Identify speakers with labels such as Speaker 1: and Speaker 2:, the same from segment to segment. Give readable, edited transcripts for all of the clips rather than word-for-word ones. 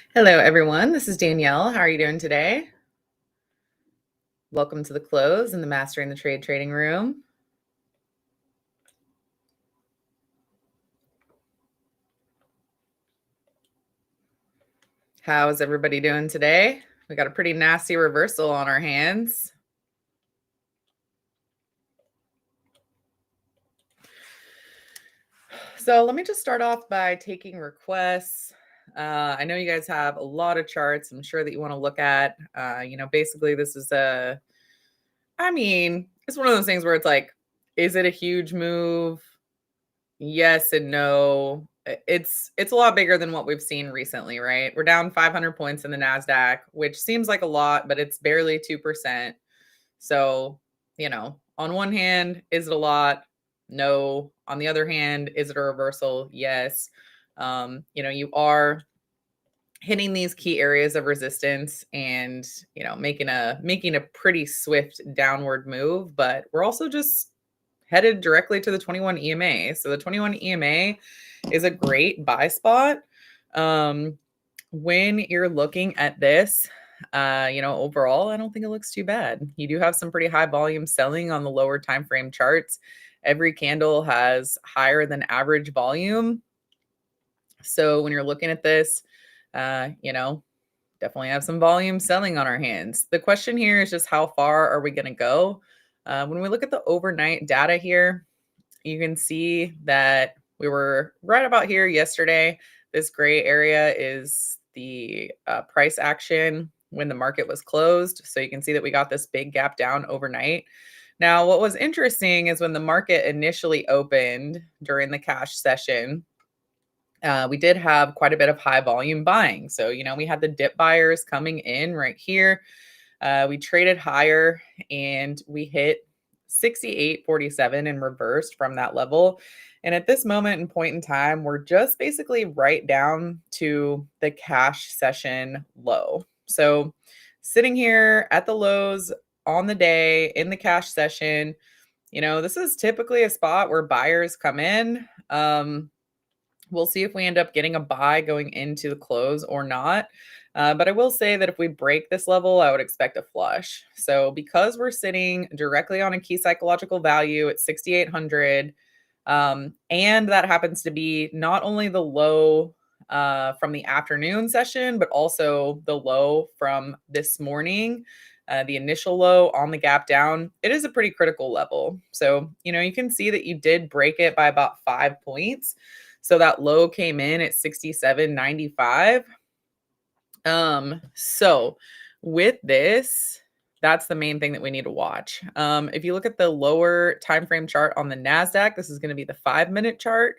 Speaker 1: Hello, everyone. This is Danielle. How are you doing today? Welcome to the close in the Mastering the Trade trading room. How is everybody doing today? We got a pretty nasty reversal on our hands. So let me just start off by taking requests. I know you guys have a lot of charts I'm sure that you want to look at. Basically this is it's one of those things where it's like, is it a huge move? Yes and no. It's a lot bigger than what we've seen recently, right? We're down 500 points in the Nasdaq, which seems like a lot, but it's barely 2%. So, on one hand, is it a lot? No. On the other hand, is it a reversal? Yes. You are hitting these key areas of resistance and, making a pretty swift downward move, but we're also just headed directly to the 21 EMA. So the 21 EMA is a great buy spot. When you're looking at this, overall, I don't think it looks too bad. You do have some pretty high volume selling on the lower time frame charts. Every candle has higher than average volume. So when you're looking at this, uh, you know, definitely have some volume selling on our hands. The question here is just how far are we going to go? When we look at the overnight data here, you can see that we were right about here yesterday. This gray area is the price action when the market was closed. So you can see that we got this big gap down overnight. Now, what was interesting is when the market initially opened during the cash session, we did have quite a bit of high volume buying. So, we had the dip buyers coming in right here. We traded higher and we hit 68.47 and reversed from that level. And at this moment and point in time, we're just basically right down to the cash session low. So, sitting here at the lows on the day in the cash session, this is typically a spot where buyers come in. We'll see if we end up getting a buy going into the close or not. But I will say that if we break this level, I would expect a flush. So because we're sitting directly on a key psychological value at 6,800, and that happens to be not only the low from the afternoon session, but also the low from this morning, the initial low on the gap down, it is a pretty critical level. So, you can see that you did break it by about 5 points. So that low came in at 67.95. So with this, that's the main thing that we need to watch. If you look at the lower time frame chart on the Nasdaq, this is going to be the 5-minute chart.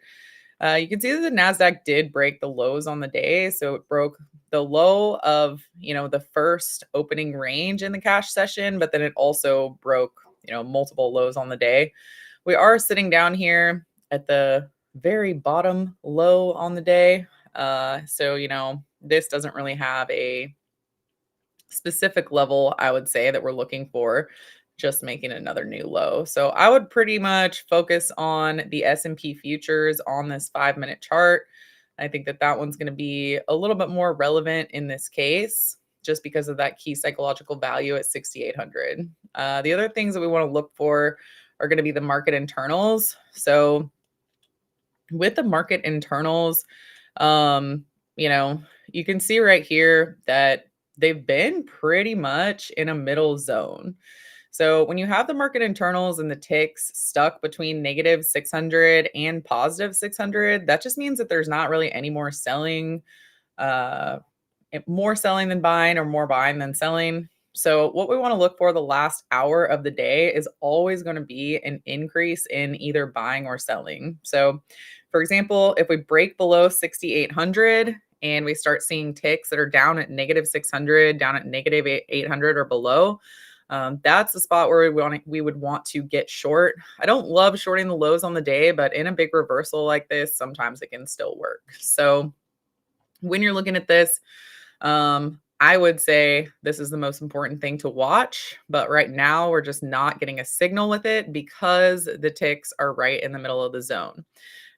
Speaker 1: You can see that the Nasdaq did break the lows on the day, so it broke the low of the first opening range in the cash session, but then it also broke multiple lows on the day. We are sitting down here at the very bottom low on the day. So this doesn't really have a specific level, I would say, that we're looking for, just making another new low. So I would pretty much focus on the S&P futures on this 5-minute chart. I think that that one's going to be a little bit more relevant in this case, just because of that key psychological value at 6,800. The other things that we want to look for are going to be the market internals. So with the market internals, um, you can see right here that they've been pretty much in a middle zone. So when you have the market internals and the ticks stuck between negative 600 and positive 600, that just means that there's not really any uh, more selling than buying or more buying than selling. So what we want to look for the last hour of the day is always going to be an increase in either buying or selling. So for example, if we break below 6,800 and we start seeing ticks that are down at negative 600, down at negative 800 or below, that's the spot where we would want to get short. I don't love shorting the lows on the day, but in a big reversal like this, sometimes it can still work. So when you're looking at this, I would say this is the most important thing to watch, but right now we're just not getting a signal with it because the ticks are right in the middle of the zone.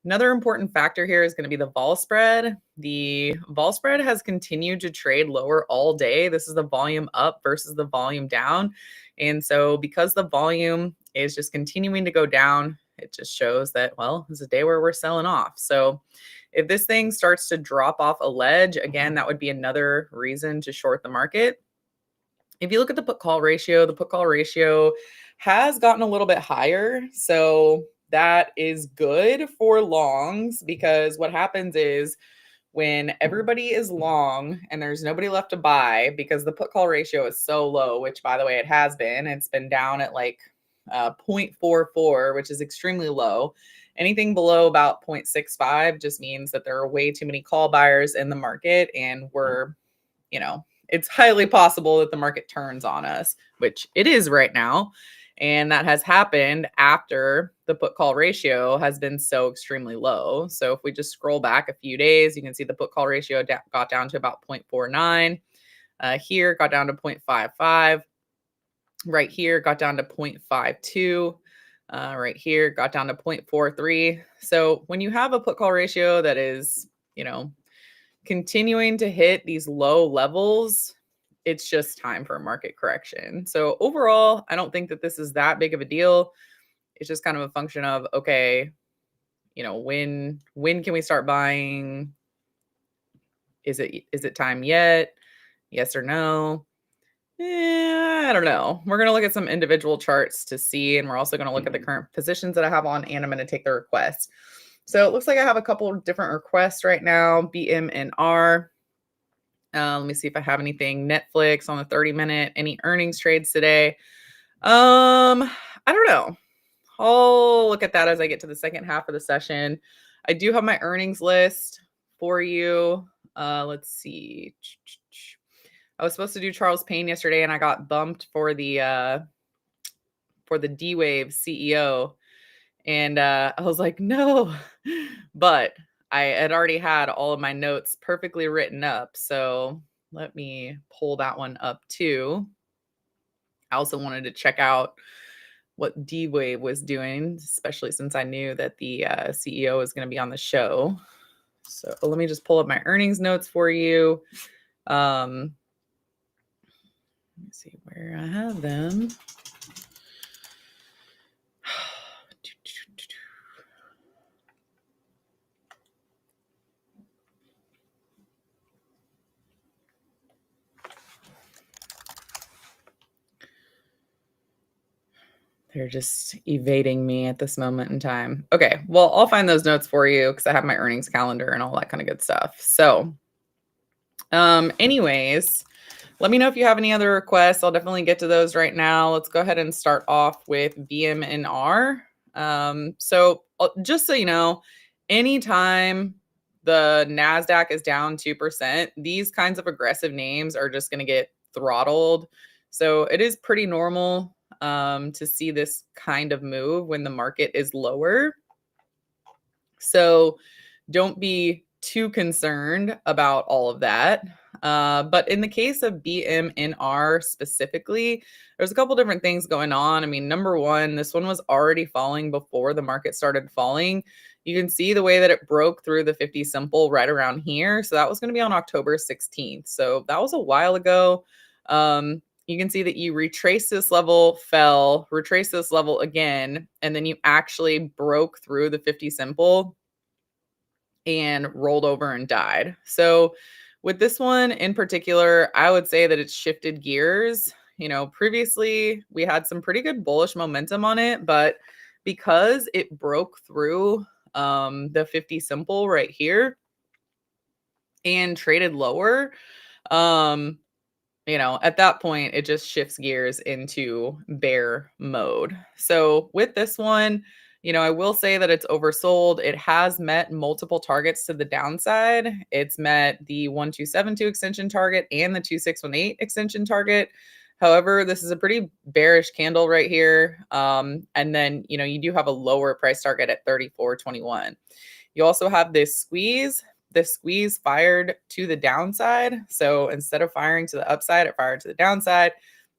Speaker 1: Another important factor here is going to be the vol spread. The vol spread has continued to trade lower all day. This is the volume up versus the volume down. And so, because the volume is just continuing to go down, it just shows that, well, it's a day where we're selling off. So, if this thing starts to drop off a ledge, again, that would be another reason to short the market. If you look at the put call ratio has gotten a little bit higher. So that is good for longs because what happens is when everybody is long and there's nobody left to buy because the put call ratio is so low, which by the way, it has been, it's been down at like 0.44, which is extremely low. Anything below about 0.65 just means that there are way too many call buyers in the market and it's highly possible that the market turns on us, which it is right now. And that has happened after the put call ratio has been so extremely low. So if we just scroll back a few days, you can see the put call ratio got down to about 0.49. Here got down to 0.55. Right here got down to 0.52. Right here got down to 0.43. So when you have a put call ratio that is, continuing to hit these low levels, it's just time for a market correction. So overall, I don't think that this is that big of a deal. It's just kind of a function of, okay, when can we start buying? Is it time yet? Yes or no? I don't know. We're going to look at some individual charts to see, and we're also going to look at the current positions that I have on, and I'm going to take the requests. So it looks like I have a couple of different requests right now. BMNR. Let me see if I have anything. Netflix on the 30-minute. Any earnings trades today? I don't know. I'll look at that as I get to the second half of the session. I do have my earnings list for you. Let's see. I was supposed to do Charles Payne yesterday, and I got bumped for the D-Wave CEO. And I was like, no, but I had already had all of my notes perfectly written up. So let me pull that one up too. I also wanted to check out what D-Wave was doing, especially since I knew that the CEO was going to be on the show. So let me just pull up my earnings notes for you. Let me see where I have them. They're just evading me at this moment in time. Okay, well, I'll find those notes for you because I have my earnings calendar and all that kind of good stuff. So, anyways, let me know if you have any other requests. I'll definitely get to those right now. Let's go ahead and start off with BMNR. So just so you know, anytime the NASDAQ is down 2%, these kinds of aggressive names are just going to get throttled. So it is pretty normal to see this kind of move when the market is lower. So don't be too concerned about all of that. But in the case of BMNR specifically, there's a couple different things going on. I mean, number one, this one was already falling before the market started falling. You can see the way that it broke through the 50 simple right around here. So that was going to be on October 16th. So that was a while ago. You can see that you retrace this level, fell, retrace this level again, and then you actually broke through the 50 simple and rolled over and died. So with this one in particular, I would say that it's shifted gears. Previously we had some pretty good bullish momentum on it, but because it broke through the 50 simple right here and traded lower, at that point, it just shifts gears into bear mode. So with this one, I will say that it's oversold. It has met multiple targets to the downside. It's met the 1272 extension target and the 2618 extension target. However, this is a pretty bearish candle right here. And then, you do have a lower price target at 34.21. You also have this squeeze. The squeeze fired to the downside. So instead of firing to the upside, it fired to the downside.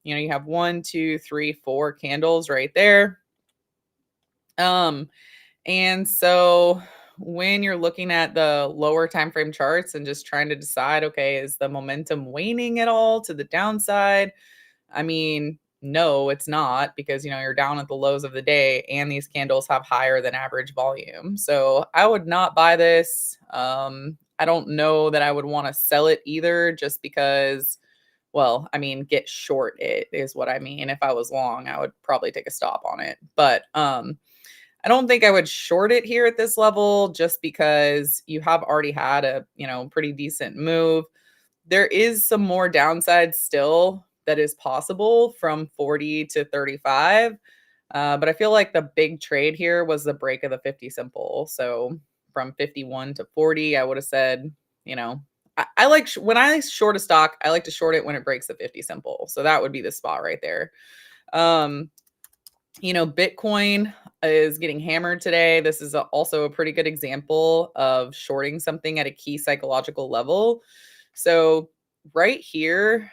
Speaker 1: You have 1, 2, 3, 4 candles right there. And so when you're looking at the lower time frame charts and just trying to decide, okay, is the momentum waning at all to the downside? I mean, no, it's not, because you're down at the lows of the day and these candles have higher than average volume. So I would not buy this. I don't know that I would want to sell it either, just because, well, I mean, get short it is what I mean. If I was long, I would probably take a stop on it. But I don't think I would short it here at this level, just because you have already had a, pretty decent move. There is some more downside still that is possible from 40 to 35. But I feel like the big trade here was the break of the 50 simple. So from 51 to 40, I would have said, you know, I like when I short a stock, I like to short it when it breaks the 50 simple. So that would be the spot right there. Um, Bitcoin is getting hammered today. This is also a pretty good example of shorting something at a key psychological level. So right here,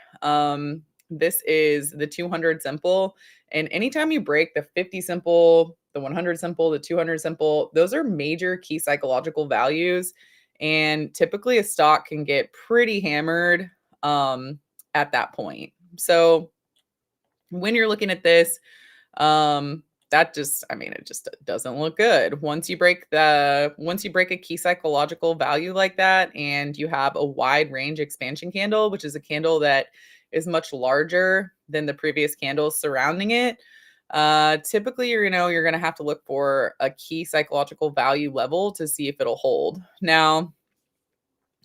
Speaker 1: this is the 200 simple. And anytime you break the 50 simple, the 100 simple, the 200 simple, those are major key psychological values. And typically a stock can get pretty hammered at that point. So when you're looking at this, that just, I mean, it just doesn't look good. Once you break a key psychological value like that, and you have a wide range expansion candle, which is a candle that is much larger than the previous candles surrounding it, typically you're going to have to look for a key psychological value level to see if it'll hold. Now,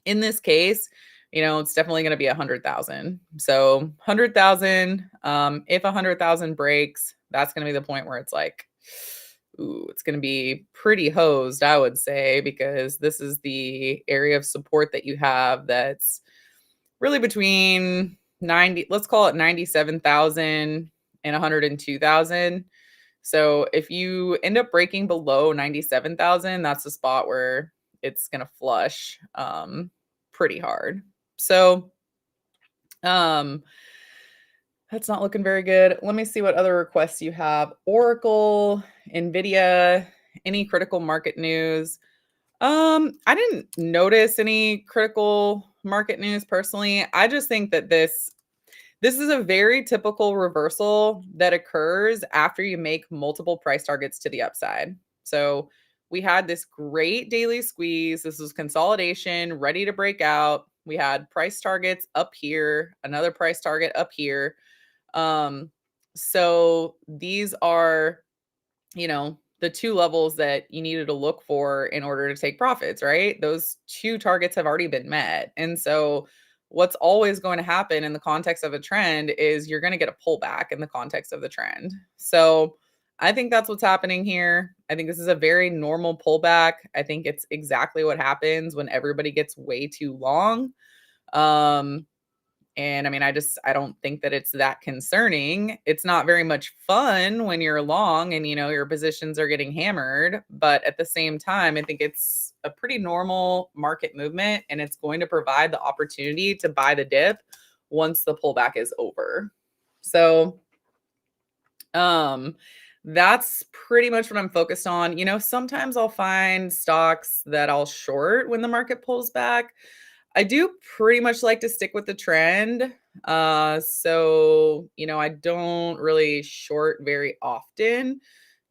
Speaker 1: in this case, it's definitely going to be 100,000. So 100,000, if 100,000 breaks, that's going to be the point where it's like, ooh, it's going to be pretty hosed, I would say, because this is the area of support that you have that's really between 90, let's call it 97,000 and 102,000. So if you end up breaking below 97,000, that's the spot where it's going to flush pretty hard. So that's not looking very good. Let me see what other requests you have. Oracle, Nvidia, any critical market news? I didn't notice any critical market news personally. I just think that this is a very typical reversal that occurs after you make multiple price targets to the upside. So we had this great daily squeeze. This was consolidation, ready to break out. We had price targets up here, another price target up here. So these are, the two levels that you needed to look for in order to take profits, right? Those two targets have already been met. And so what's always going to happen in the context of a trend is you're going to get a pullback in the context of the trend. So I think that's what's happening here. I think this is a very normal pullback. I think it's exactly what happens when everybody gets way too long. And I mean, I don't think that it's that concerning. It's not very much fun when you're long and, your positions are getting hammered. But at the same time, I think it's a pretty normal market movement, and it's going to provide the opportunity to buy the dip once the pullback is over. So, that's pretty much what I'm focused on. Sometimes I'll find stocks that I'll short when the market pulls back. I do pretty much like to stick with the trend. So, I don't really short very often,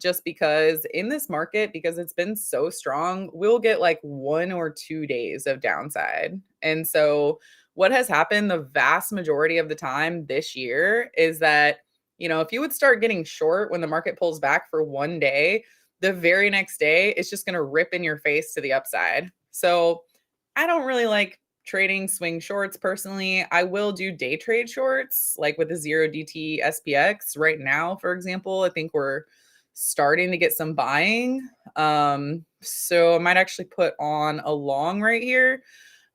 Speaker 1: just because in this market, because it's been so strong, we'll get like 1 or 2 days of downside. And so what has happened the vast majority of the time this year is that, if you would start getting short when the market pulls back for 1 day, the very next day, it's just going to rip in your face to the upside. So I don't really like trading swing shorts personally. I will do day trade shorts, like with the 0DT SPX right now, for example. I think we're starting to get some buying. So I might actually put on a long right here.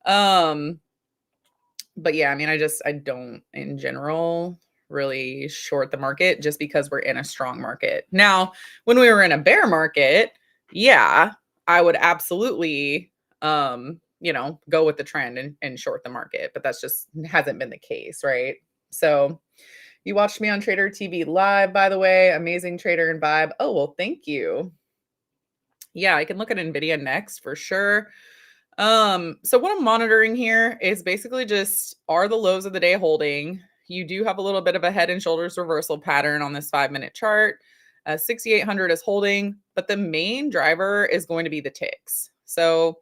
Speaker 1: But yeah, I mean, I don't in general really short the market, just because we're in a strong market. Now, when we were in a bear market, yeah, I would absolutely go with the trend and short the market, but that's just hasn't been the case, right? So you watched me on Trader TV Live, by the way. Amazing trader and vibe. Oh, well, thank you. Yeah, I can look at Nvidia next for sure. So what I'm monitoring here is basically just, are the lows of the day holding? You do have a little bit of a head and shoulders reversal pattern on this 5-minute chart. 6,800 is holding, but the main driver is going to be the ticks. So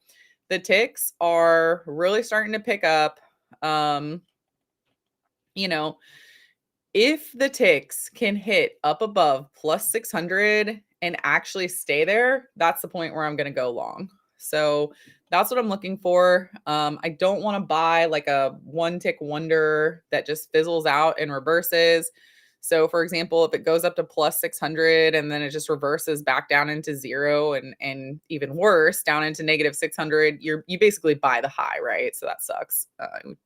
Speaker 1: the ticks are really starting to pick up. Um, you know, if the ticks can hit up above plus 600 and actually stay there, that's the point where I'm going to go long. So that's what I'm looking for. I don't want to buy like a one tick wonder that just fizzles out and reverses. So for example, if it goes up to plus 600 and then it just reverses back down into zero and even worse, down into negative 600, you basically buy the high, right? So that sucks.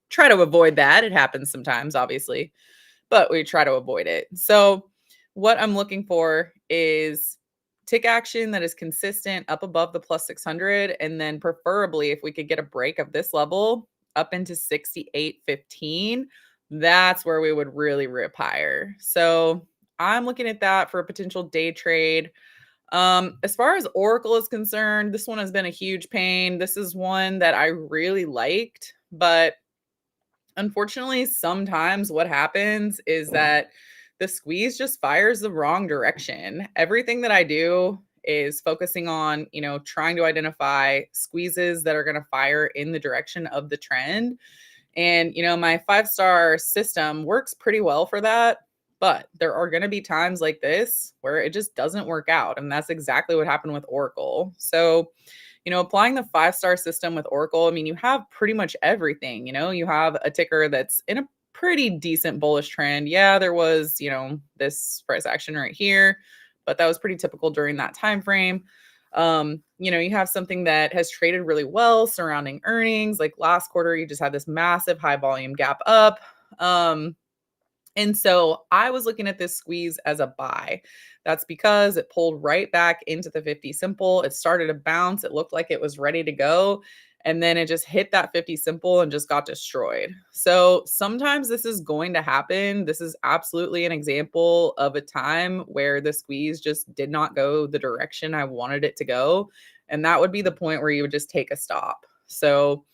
Speaker 1: Try to avoid that. It happens sometimes, obviously, but we try to avoid it. So what I'm looking for is tick action that is consistent up above the plus 600. And then preferably if we could get a break of this level up into 68.15, that's where we would really rip higher. So I'm looking at that for a potential day trade. As far as Oracle is concerned, this one has been a huge pain. This is one that I really liked, but unfortunately, sometimes what happens is that the squeeze just fires the wrong direction. Everything that I do is focusing on, trying to identify squeezes that are going to fire in the direction of the trend. And, my 5-star system works pretty well for that. But there are going to be times like this where it just doesn't work out. And that's exactly what happened with Oracle. So, applying the 5-star system with Oracle, I mean, you have pretty much everything. You have a ticker that's in a pretty decent bullish trend. Yeah, there was, this price action right here, but that was pretty typical during that time frame. You have something that has traded really well surrounding earnings. Like last quarter, you just had this massive high volume gap up. And so I was looking at this squeeze as a buy. That's because it pulled right back into the 50 simple. It started to bounce. It looked like it was ready to go. And then it just hit that 50 simple and just got destroyed. So sometimes this is going to happen. This is absolutely an example of a time where the squeeze just did not go the direction I wanted it to go. And that would be the point where you would just take a stop. So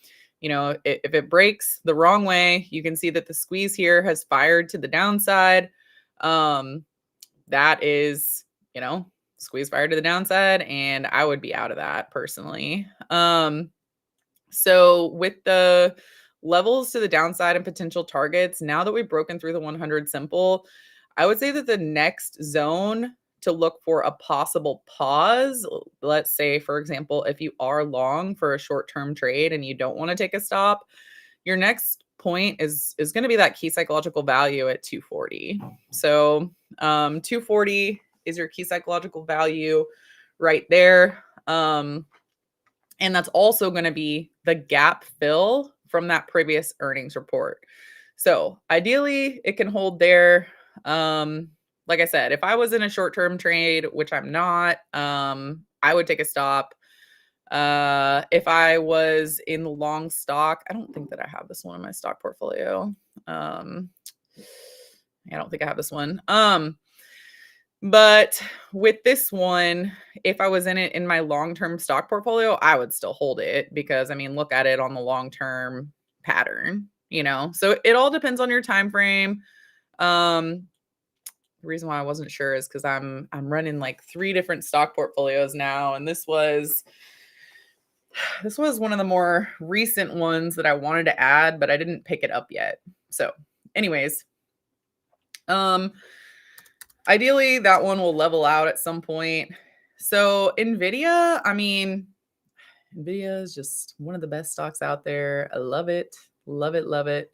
Speaker 1: if it breaks the wrong way, you can see that the squeeze here has fired to the downside. That is, squeeze fired to the downside, and I would be out of that personally. So with the levels to the downside and potential targets, now that we've broken through the 100 simple, I would say that the next zone to look for a possible pause, let's say, for example, if you are long for a short-term trade and you don't want to take a stop, your next point is going to be that key psychological value at 240. So 240 is your key psychological value right there. And that's also going to be the gap fill from that previous earnings report. So ideally, it can hold there. Like I said, if I was in a short-term trade, which I'm not, I would take a stop. If I was in the long stock, I don't think that I have this one in my stock portfolio. I don't think I have this one. But with this one, if I was in it in my long-term stock portfolio, I would still hold it because, I mean, look at it on the long-term pattern, So it all depends on your time frame. The reason why I wasn't sure is because I'm running like 3 different stock portfolios now, and this was one of the more recent ones that I wanted to add, but I didn't pick it up yet. So, anyways, ideally, that one will level out at some point. So Nvidia, I mean, Nvidia is just one of the best stocks out there. I love it. Love it. Love it.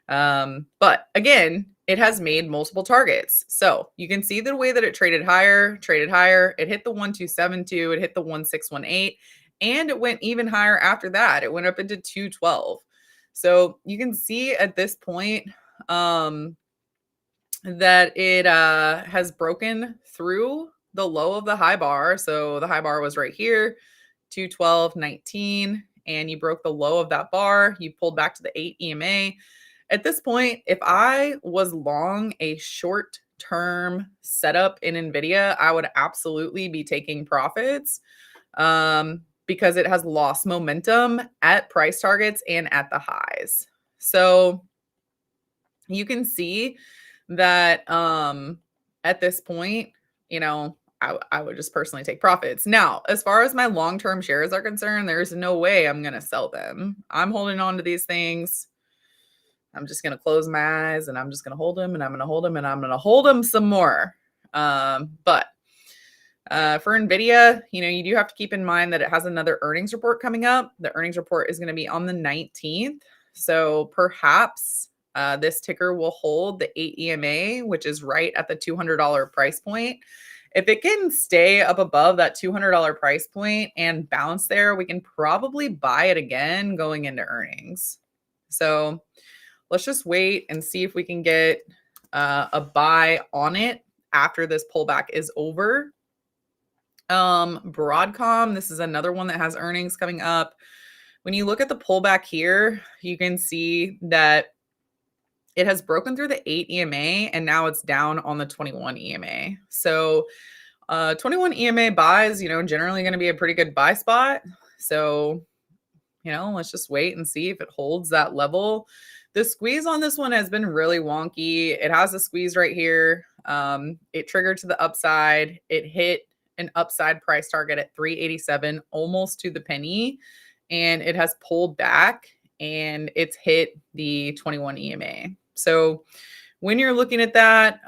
Speaker 1: But again, it has made multiple targets. So you can see the way that it traded higher. It hit the 1272, it hit the 1618, and it went even higher after that. It went up into 212. So you can see at this point, that it has broken through the low of the high bar. So the high bar was right here, 212.19, and you broke the low of that bar. You pulled back to the 8 EMA. At this point, if I was long a short-term setup in Nvidia, I would absolutely be taking profits. because it has lost momentum at price targets and at the highs. So you can see that at this point, you know, I would just personally take profits. Now, as far as my long-term shares are concerned, there's no way I'm going to sell them. I'm holding on to these things. I'm just going to close my eyes and I'm just going to hold them and I'm going to hold them and I'm going to hold them some more. But for NVIDIA, you know, you do have to keep in mind that it has another earnings report coming up. The earnings report is going to be on the 19th. So perhaps this ticker will hold the 8 EMA, which is right at the $200 price point. If it can stay up above that $200 price point and bounce there, we can probably buy it again going into earnings. So let's just wait and see if we can get a buy on it after this pullback is over. Broadcom, this is another one that has earnings coming up. When you look at the pullback here, you can see that it has broken through the 8 EMA and now it's down on the 21 EMA. So 21 EMA buys, you know, generally going to be a pretty good buy spot. So, you know, let's just wait and see if it holds that level. The squeeze on this one has been really wonky. It has a squeeze right here. It triggered to the upside. It hit an upside price target at 387, almost to the penny. And it has pulled back and it's hit the 21 EMA. So when you're looking at that,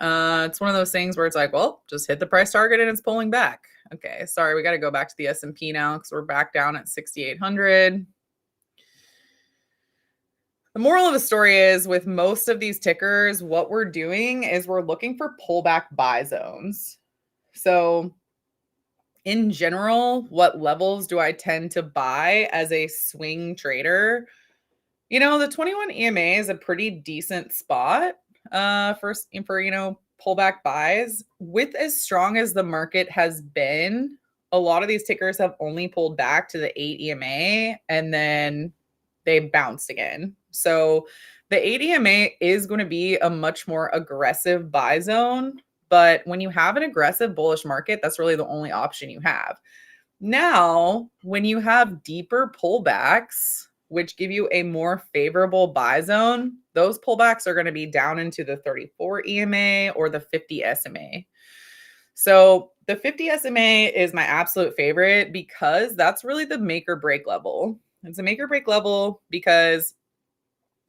Speaker 1: it's one of those things where it's like, well, just hit the price target and it's pulling back. Okay, sorry, we got to go back to the S&P now because we're back down at 6,800. The moral of the story is with most of these tickers, what we're doing is we're looking for pullback buy zones. So in general, what levels do I tend to buy as a swing trader? You know, the 21 EMA is a pretty decent spot for you know, pullback buys. With as strong as the market has been, a lot of these tickers have only pulled back to the 8 EMA and then they bounced again. So the 8 EMA is going to be a much more aggressive buy zone. But when you have an aggressive bullish market, that's really the only option you have. Now, when you have deeper pullbacks, which give you a more favorable buy zone, those pullbacks are going to be down into the 34 EMA or the 50 SMA. So the 50 SMA is my absolute favorite because that's really the make or break level. It's a make or break level because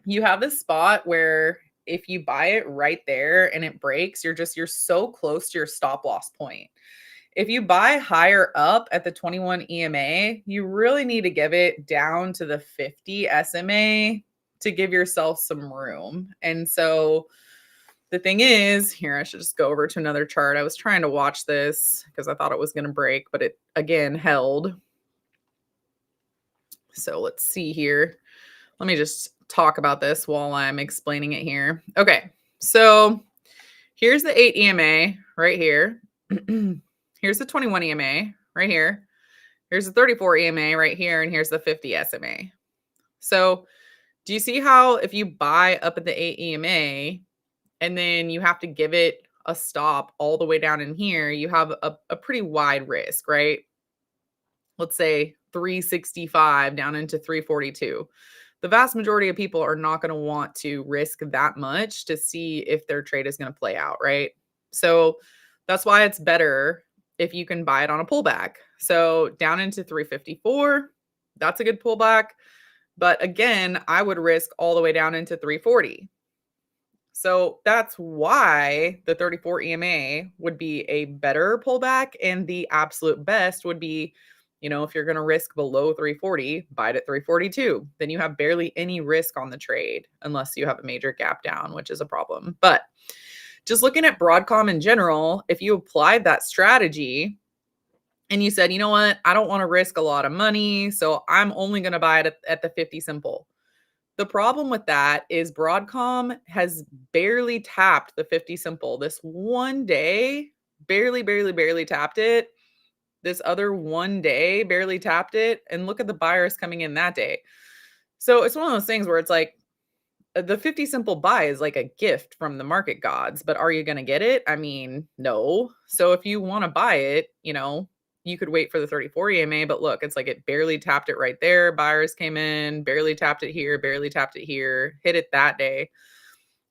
Speaker 1: you have this spot where if you buy it right there and it breaks, you're so close to your stop loss point. If you buy higher up at the 21 EMA, you really need to give it down to the 50 SMA to give yourself some room. And so the thing is, here, I should just go over to another chart. I was trying to watch this because I thought it was going to break, but it again held. So let's see here. Let me just talk about this while I'm explaining it here. Okay, so here's the 8 EMA right here. Here's the 21 EMA right here. Here's the 34 EMA right here. And here's the 50 SMA. So do you see how if you buy up at the 8 EMA and then you have to give it a stop all the way down in here, you have a pretty wide risk, right? Let's say 365 down into 342. The vast majority of people are not going to want to risk that much to see if their trade is going to play out, right? So that's why it's better if you can buy it on a pullback. So down into 354, that's a good pullback. But again, I would risk all the way down into 340. So that's why the 34 EMA would be a better pullback. And the absolute best would be, you know, if you're going to risk below 340, buy it at 342. Then you have barely any risk on the trade unless you have a major gap down, which is a problem. But just looking at Broadcom in general, if you applied that strategy and you said, you know what, I don't want to risk a lot of money, so I'm only going to buy it at the 50 simple. The problem with that is Broadcom has barely tapped the 50 simple. This one day, barely tapped it. This other one day, barely tapped it. And look at the buyers coming in that day. So it's one of those things where it's like, the 50 simple buy is like a gift from the market gods, but are you going to get it? I mean, no. So if you want to buy it, you know, you could wait for the 34 EMA, but look, it's like it barely tapped it right there. Buyers came in, barely tapped it here, barely tapped it here, hit it that day.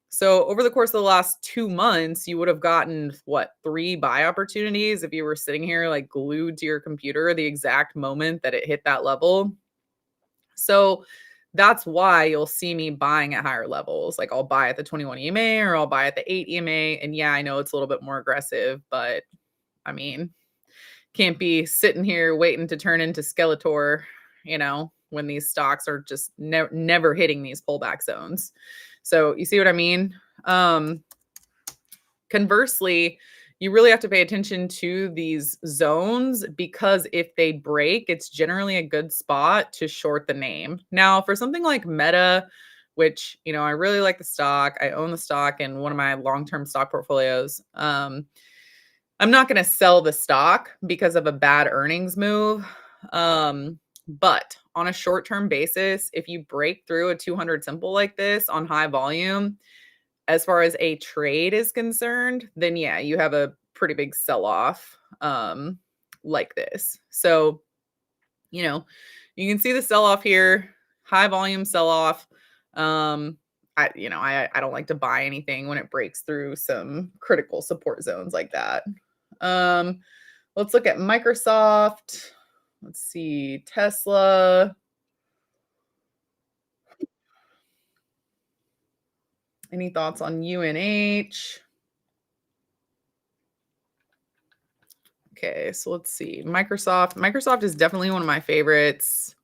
Speaker 1: So over the course of the last 2 months, you would have gotten what, 3 buy opportunities if you were sitting here like glued to your computer the exact moment that it hit that level. So that's why you'll see me buying at higher levels. Like I'll buy at the 21 EMA or I'll buy at the 8 EMA. And yeah, I know it's a little bit more aggressive, but I mean, can't be sitting here waiting to turn into Skeletor, when these stocks are just never hitting these pullback zones. So you see what I mean? Conversely, you really have to pay attention to these zones because if they break, it's generally a good spot to short the name. Now, for something like Meta, which, I really like the stock, I own the stock in one of my long-term stock portfolios. I'm not going to sell the stock because of a bad earnings move. But on a short-term basis, if you break through a 200 simple like this on high volume, as far as a trade is concerned, then yeah, you have a pretty big sell-off like this. So, you can see the sell-off here, high volume sell-off. I don't like to buy anything when it breaks through some critical support zones like that. Let's look at Microsoft. Let's see, Tesla. Any thoughts on UNH? Okay, so let's see. Microsoft. Microsoft is definitely one of my favorites.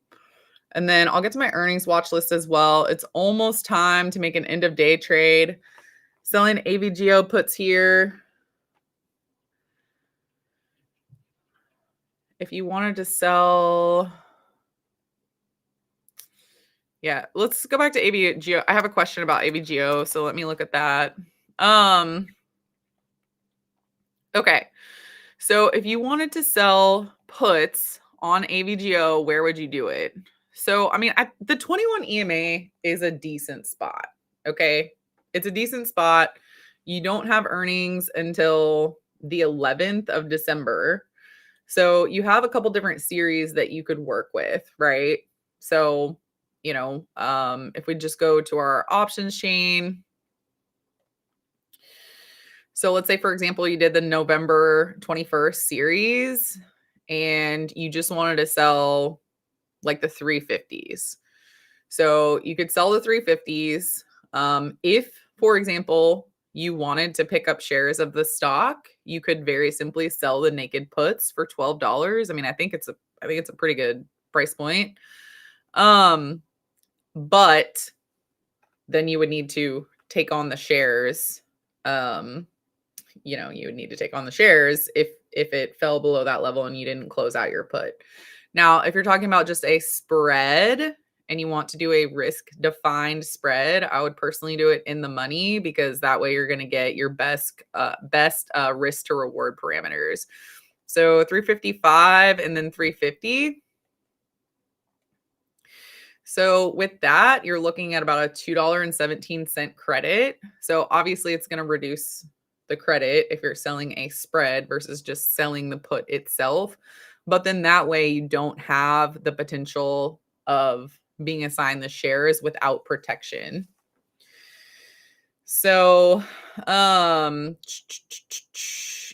Speaker 1: And then I'll get to my earnings watch list as well. It's almost time to make an end of day trade. Selling AVGO puts here. If you wanted to sell, yeah, let's go back to AVGO. I have a question about AVGO, so let me look at that. Okay. So if you wanted to sell puts on AVGO, where would you do it? So, I mean, the 21 EMA is a decent spot. Okay. It's a decent spot. You don't have earnings until the 11th of December. So you have a couple different series that you could work with, right? So, if we just go to our options chain, so let's say, for example, you did the November 21st series and you just wanted to sell like the 350s. So you could sell the 350s. If, for example, you wanted to pick up shares of the stock, you could very simply sell the naked puts for $12. I mean, I think it's a pretty good price point. But then you would need to take on the shares. You would need to take on the shares if it fell below that level and you didn't close out your put. Now, if you're talking about just a spread and you want to do a risk defined spread, I would personally do it in the money because that way you're going to get your best risk to reward parameters. So 355 and then 350. So with that, you're looking at about a $2.17 credit. So obviously it's going to reduce the credit if you're selling a spread versus just selling the put itself. But then that way you don't have the potential of being assigned the shares without protection. So,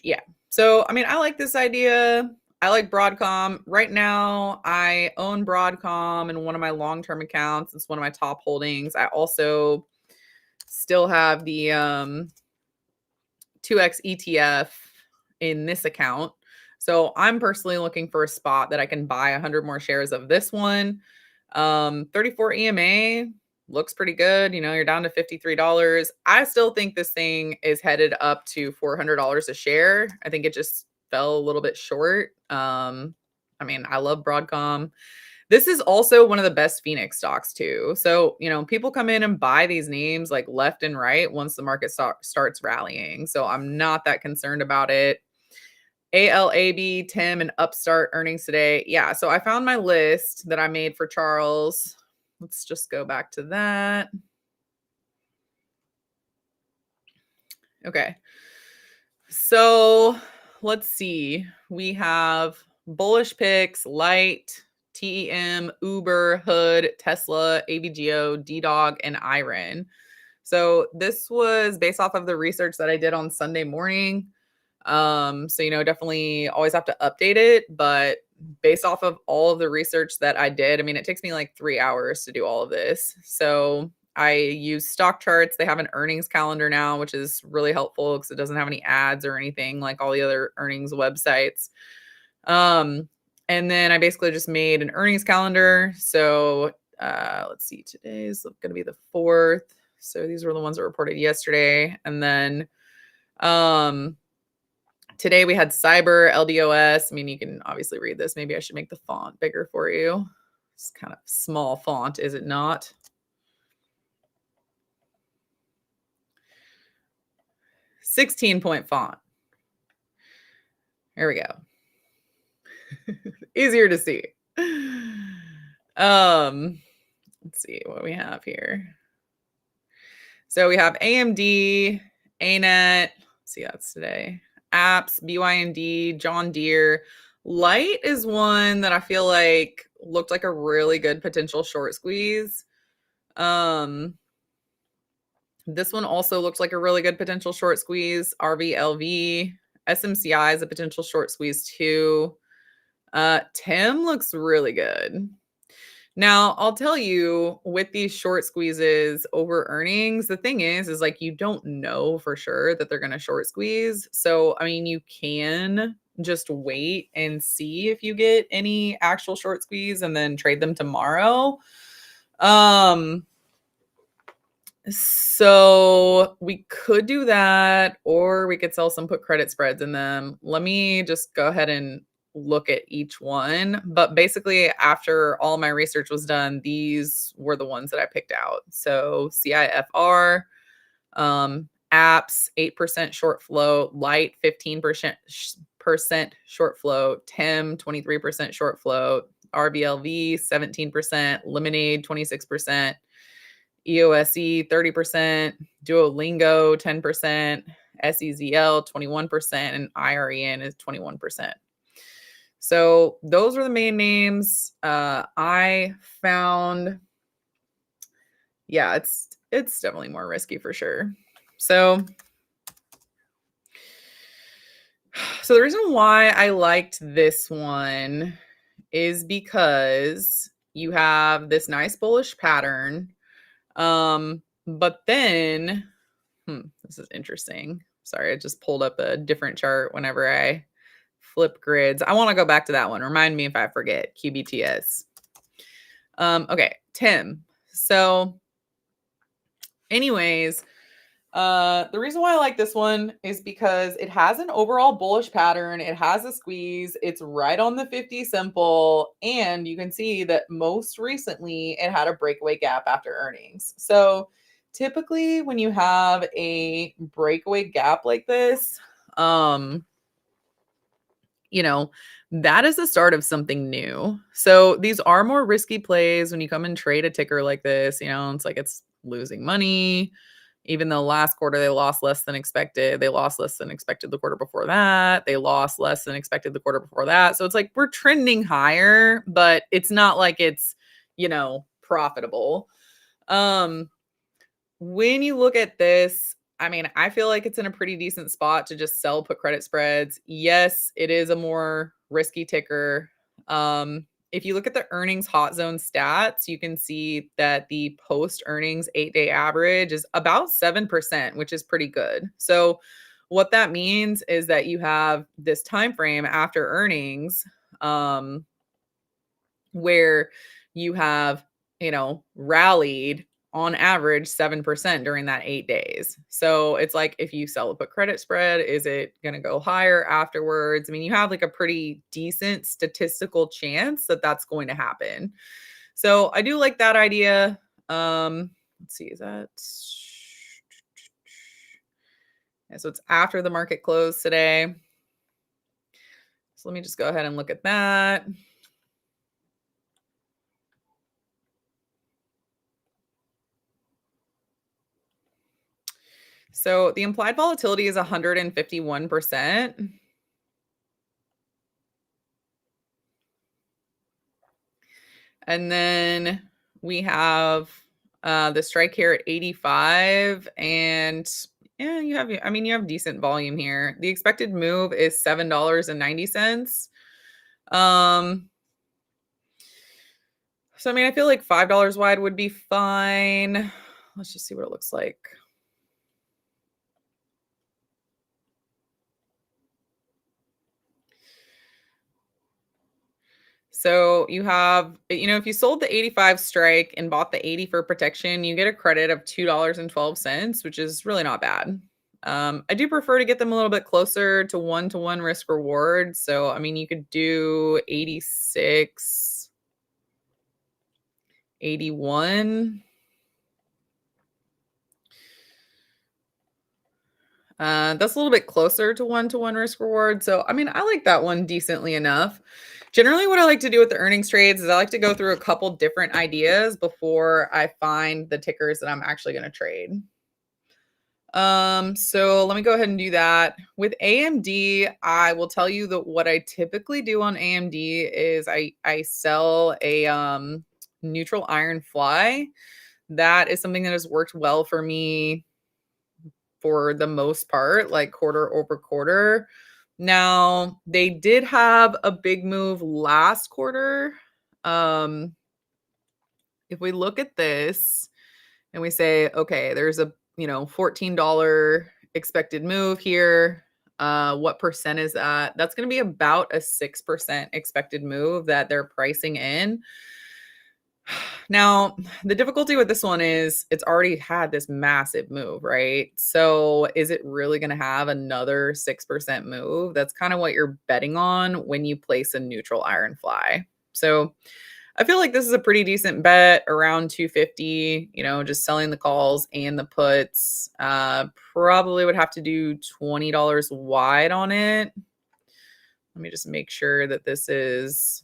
Speaker 1: yeah. So, I mean, I like this idea. I like Broadcom. Right now, I own Broadcom in one of my long-term accounts. It's one of my top holdings. I also still have the 2X ETF in this account. So I'm personally looking for a spot that I can buy 100 more shares of this one. 34 EMA looks pretty good. You're down to $53. I still think this thing is headed up to $400 a share. I think it just fell a little bit short. I mean, I love Broadcom. This is also one of the best Phoenix stocks too. So, people come in and buy these names like left and right once the market starts rallying. So I'm not that concerned about it. ALAB, Tim, and Upstart earnings today. Yeah, so I found my list that I made for Charles. Let's just go back to that. Okay. So let's see. We have bullish picks, Light, TEM, Uber, Hood, Tesla, AVGO, DDOG, and Iron. So this was based off of the research that I did on Sunday morning. So definitely always have to update it, but based off of all of the research that I did, I mean, it takes me like 3 hours to do all of this. So I use stock charts. They have an earnings calendar now, which is really helpful because it doesn't have any ads or anything like all the other earnings websites. And then I basically just made an earnings calendar. So let's see, today is going to be the 4th. So these were the ones that reported yesterday. And then today we had Cyber, LDOS. I mean, you can obviously read this. Maybe I should make the font bigger for you. It's kind of small font, is it not? .16 font. There we go. Easier to see. Let's see what we have here. So we have AMD, ANET. Let's see, that's today. Apps, BYND, John Deere. Light is one that I feel like looked like a really good potential short squeeze. This one also looks like a really good potential short squeeze. RVLV, SMCI is a potential short squeeze too. Tim looks really good. Now, I'll tell you, with these short squeezes over earnings, the thing is like you don't know for sure that they're going to short squeeze. So, I mean, you can just wait and see if you get any actual short squeeze and then trade them tomorrow. So we could do that, or we could sell some put credit spreads in them. Let me just go ahead and look at each one. But basically, after all my research was done, these were the ones that I picked out. So CIFR, apps, 8% short float, Light, 15% short float, TIM, 23% short float, RBLV, 17%, Lemonade, 26%. EOSE 30%, Duolingo 10%, SEZL 21%, and IREN is 21%. So those are the main names. I found, yeah, it's definitely more risky for sure. So the reason why I liked this one is because you have this nice bullish pattern. But then, this is interesting. Sorry, I just pulled up a different chart whenever I flip grids. I want to go back to that one. Remind me if I forget. QBTS. Okay, Tim. So anyways, the reason why I like this one is because it has an overall bullish pattern. It has a squeeze. It's right on the 50 simple. And you can see that most recently it had a breakaway gap after earnings. So typically when you have a breakaway gap like this, that is the start of something new. So these are more risky plays when you come and trade a ticker like this. It's like it's losing money. Even though last quarter they lost less than expected, they lost less than expected the quarter before that. They lost less than expected the quarter before that. So it's like we're trending higher, but it's not like it's, profitable. When you look at this, I mean, I feel like it's in a pretty decent spot to just sell put credit spreads. Yes, it is a more risky ticker. If you look at the earnings hot zone stats, you can see that the post earnings 8-day average is about 7%, which is pretty good. So what that means is that you have this time frame after earnings where you have, rallied on average 7% during that 8 days. So it's like if you sell a put credit spread, is it going to go higher afterwards? I mean, you have like a pretty decent statistical chance that that's going to happen. So I do like that idea. Let's see, is that? Yeah, so it's after the market closed today. So let me just go ahead and look at that. So the implied volatility is 151%. And then we have the strike here at 85. And yeah, you have decent volume here. The expected move is $7.90. Um, so, I mean, I feel like $5 wide would be fine. Let's just see what it looks like. So you have, if you sold the 85 strike and bought the 80 for protection, you get a credit of $2.12, which is really not bad. I do prefer to get them a little bit closer to one risk reward. So, I mean, you could do 86, 81. That's a little bit closer to one risk reward. So, I mean, I like that one decently enough. Generally, what I like to do with the earnings trades is I like to go through a couple different ideas before I find the tickers that I'm actually going to trade. So let me go ahead and do that. With AMD, I will tell you that what I typically do on AMD is I sell a neutral iron fly. That is something that has worked well for me for the most part, like quarter over quarter. Now, they did have a big move last quarter. Um, if we look at this and we say, okay, there's a, $14 expected move here. What percent is that? That's going to be about a 6% expected move that they're pricing in. Now, the difficulty with this one is it's already had this massive move, right? So, is it really going to have another 6% move? That's kind of what you're betting on when you place a neutral iron fly. So, I feel like this is a pretty decent bet around 250, just selling the calls and the puts. Probably would have to do $20 wide on it. Let me just make sure that this is.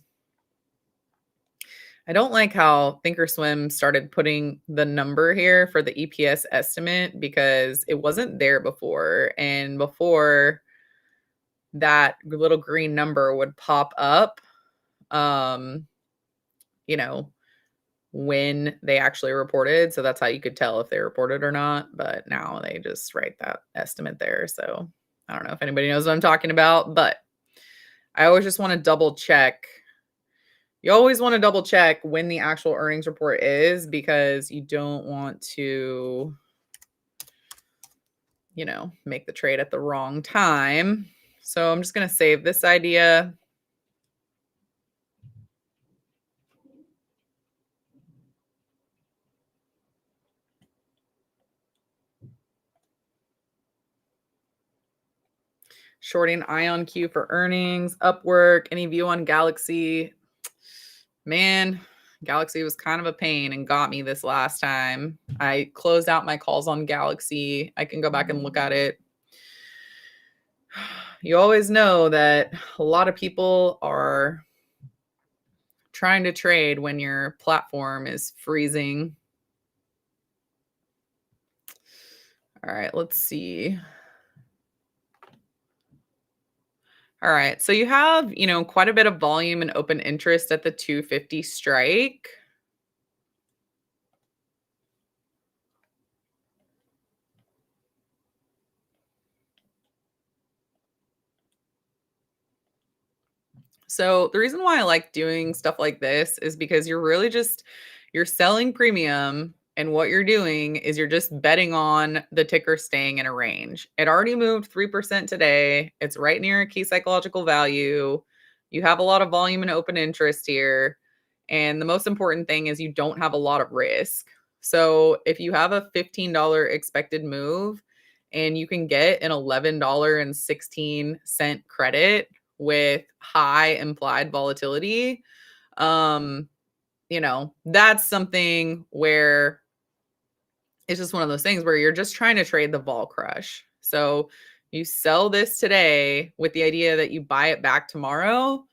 Speaker 1: I don't like how Thinkorswim started putting the number here for the EPS estimate because it wasn't there before. And before that little green number would pop up, um, you know, when they actually reported. So that's how you could tell if they reported or not. But now they just write that estimate there. So I don't know if anybody knows what I'm talking about, but I always just want to double check. You always want to double check when the actual earnings report is because you don't want to, make the trade at the wrong time. So I'm just going to save this idea. Shorting IonQ for earnings, Upwork, any view on Galaxy? Man, Galaxy was kind of a pain and got me this last time. I closed out my calls on Galaxy. I can go back and look at it. You always know that a lot of people are trying to trade when your platform is freezing. All right, let's see. All right, so you have, quite a bit of volume and open interest at the 250 strike. So the reason why I like doing stuff like this is because you're selling premium and what you're doing is you're just betting on the ticker staying in a range. It already moved 3% today. It's right near a key psychological value. You have a lot of volume and open interest here. And the most important thing is you don't have a lot of risk. So if you have a $15 expected move and you can get an $11.16 credit with high implied volatility, that's something where it's just one of those things where you're just trying to trade the vol crush. So you sell this today with the idea that you buy it back tomorrow,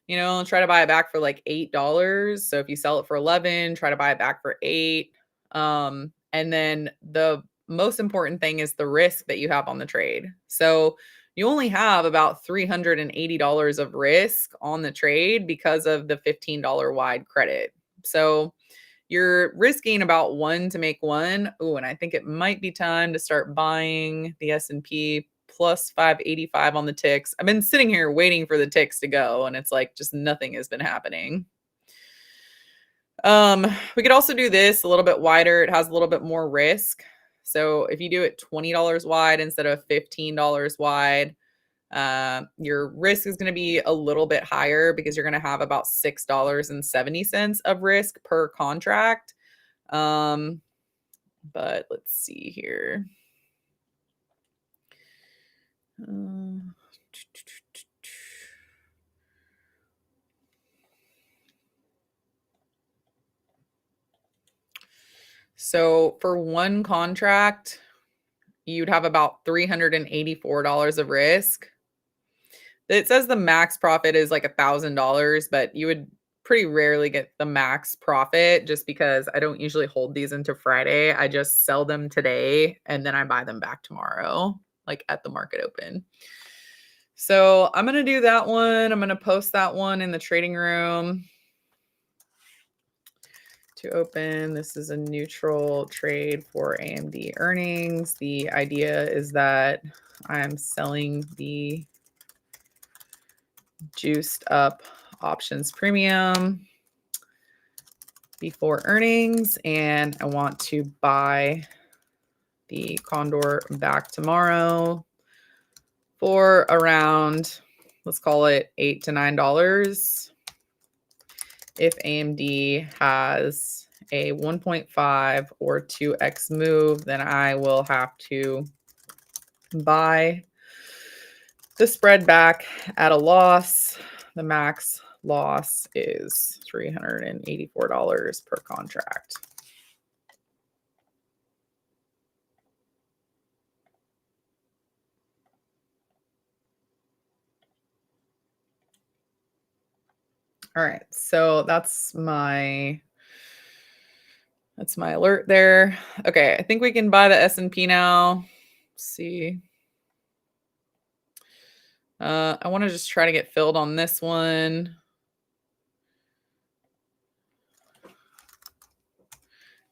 Speaker 1: try to buy it back for like $8. So if you sell it for 11, try to buy it back for 8. And then the most important thing is the risk that you have on the trade. So you only have about $380 of risk on the trade because of the $15 wide credit. So you're risking about 1 to make 1. Ooh, and I think it might be time to start buying the S&P plus 585 on the ticks. I've been sitting here waiting for the ticks to go, and it's like just nothing has been happening. We could also do this a little bit wider. It has a little bit more risk. So if you do it $20 wide instead of $15 wide, your risk is going to be a little bit higher because you're going to have about $6.70 of risk per contract. Um, but let's see here. Uh, so for one contract, you'd have about $384 of risk. It says the max profit is like $1,000, but you would pretty rarely get the max profit just because I don't usually hold these into Friday. I just sell them today and then I buy them back tomorrow, like at the market open. So I'm going to do that one. I'm going to post that one in the trading room to open. This is a neutral trade for AMD earnings. The idea is that I'm selling the juiced up options premium before earnings, and I want to buy the Condor back tomorrow for around, let's call it $8 to $9. If AMD has a 1.5 or 2x move, then I will have to buy the spread back at a loss. The max loss is $384 per contract. All right, so that's my alert there. Okay, I think we can buy the S&P now. Let's see. I want to just try to get filled on this one.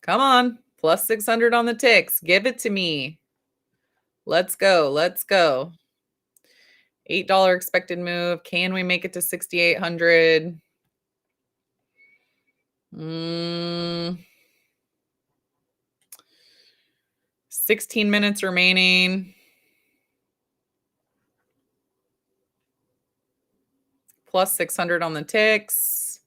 Speaker 1: Come on, plus 600 on the ticks. Give it to me. Let's go. Let's go. $8 expected move. Can we make it to 6,800? 16 minutes remaining. Plus 600 on the ticks.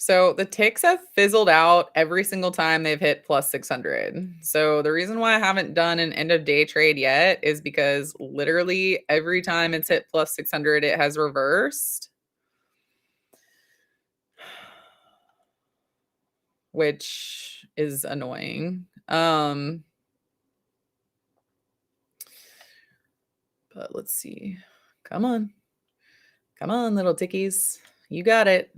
Speaker 1: So the ticks have fizzled out every single time they've hit plus 600. So the reason why I haven't done an end of day trade yet is because literally every time it's hit plus 600, it has reversed, which is annoying. But let's see. Come on. Come on, little tickies. You got it.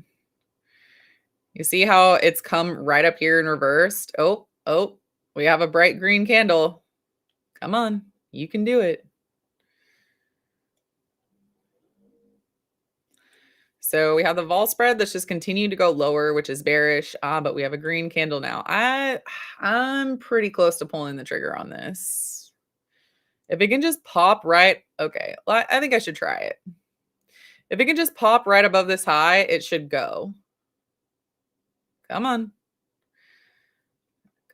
Speaker 1: You see how it's come right up here and reversed? Oh, we have a bright green candle. Come on, you can do it. So we have the vol spread that's just continued to go lower, which is bearish. But we have a green candle now. I'm pretty close to pulling the trigger on this. If it can just pop right, okay, I think I should try it. If it can just pop right above this high, it should go. Come on.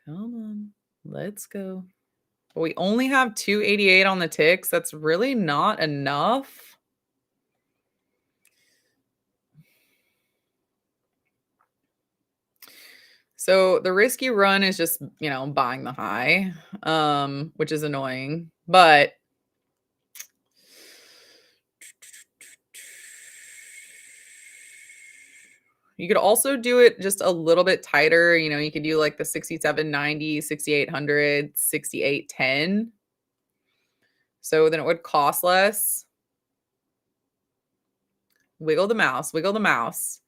Speaker 1: Come on. Let's go. But we only have 288 on the ticks. That's really not enough. So the risk you run is just, buying the high, which is annoying. But you could also do it just a little bit tighter. You could do like the 6790, 6800, 6810. So then it would cost less. Wiggle the mouse, wiggle the mouse.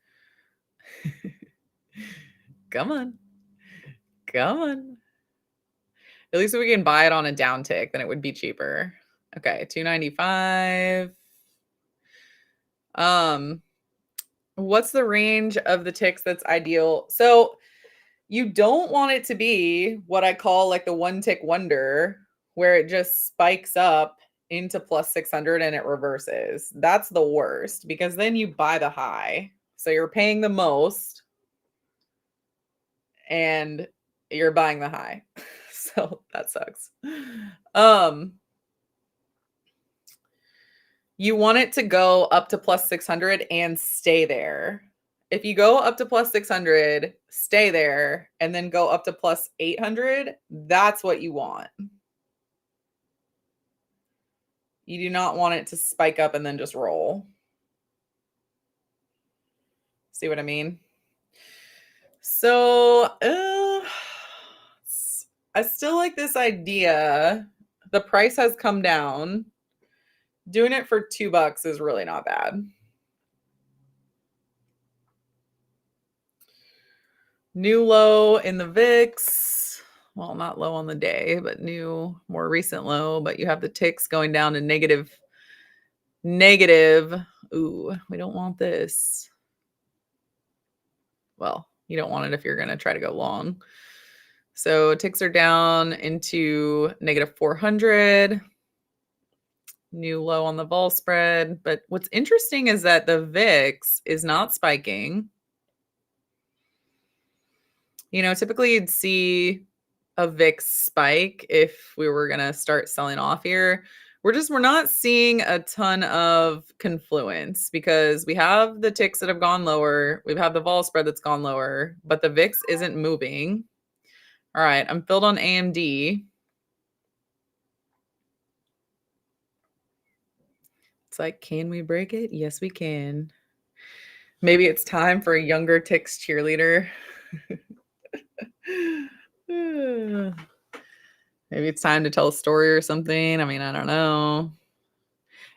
Speaker 1: Come on. Come on. At least if we can buy it on a down tick, then it would be cheaper. Okay, 295. What's the range of the ticks that's ideal? So you don't want it to be what I call like the one tick wonder, where it just spikes up into plus 600 and it reverses. That's the worst because then you buy the high. So you're paying the most and you're buying the high. So that sucks. Um, you want it to go up to plus 600 and stay there. If you go up to plus 600, stay there, and then go up to plus 800, that's what you want. You do not want it to spike up and then just roll. See what I mean? So, I still like this idea. The price has come down. Doing it for $2 is really not bad. New low in the VIX. Well, not low on the day, but new, more recent low. But you have the ticks going down to negative. Ooh, we don't want this. Well, you don't want it if you're going to try to go long. So ticks are down into negative 400. New low on the vol spread. But what's interesting is that the VIX is not spiking. You know, typically you'd see a VIX spike if we were going to start selling off here. We're not seeing a ton of confluence because we have the ticks that have gone lower. We have the vol spread that's gone lower, but the VIX isn't moving. All right, I'm filled on AMD. It's like, can we break it? Yes, we can. Maybe it's time for a younger ticks cheerleader. Maybe it's time to tell a story or something. I mean, I don't know.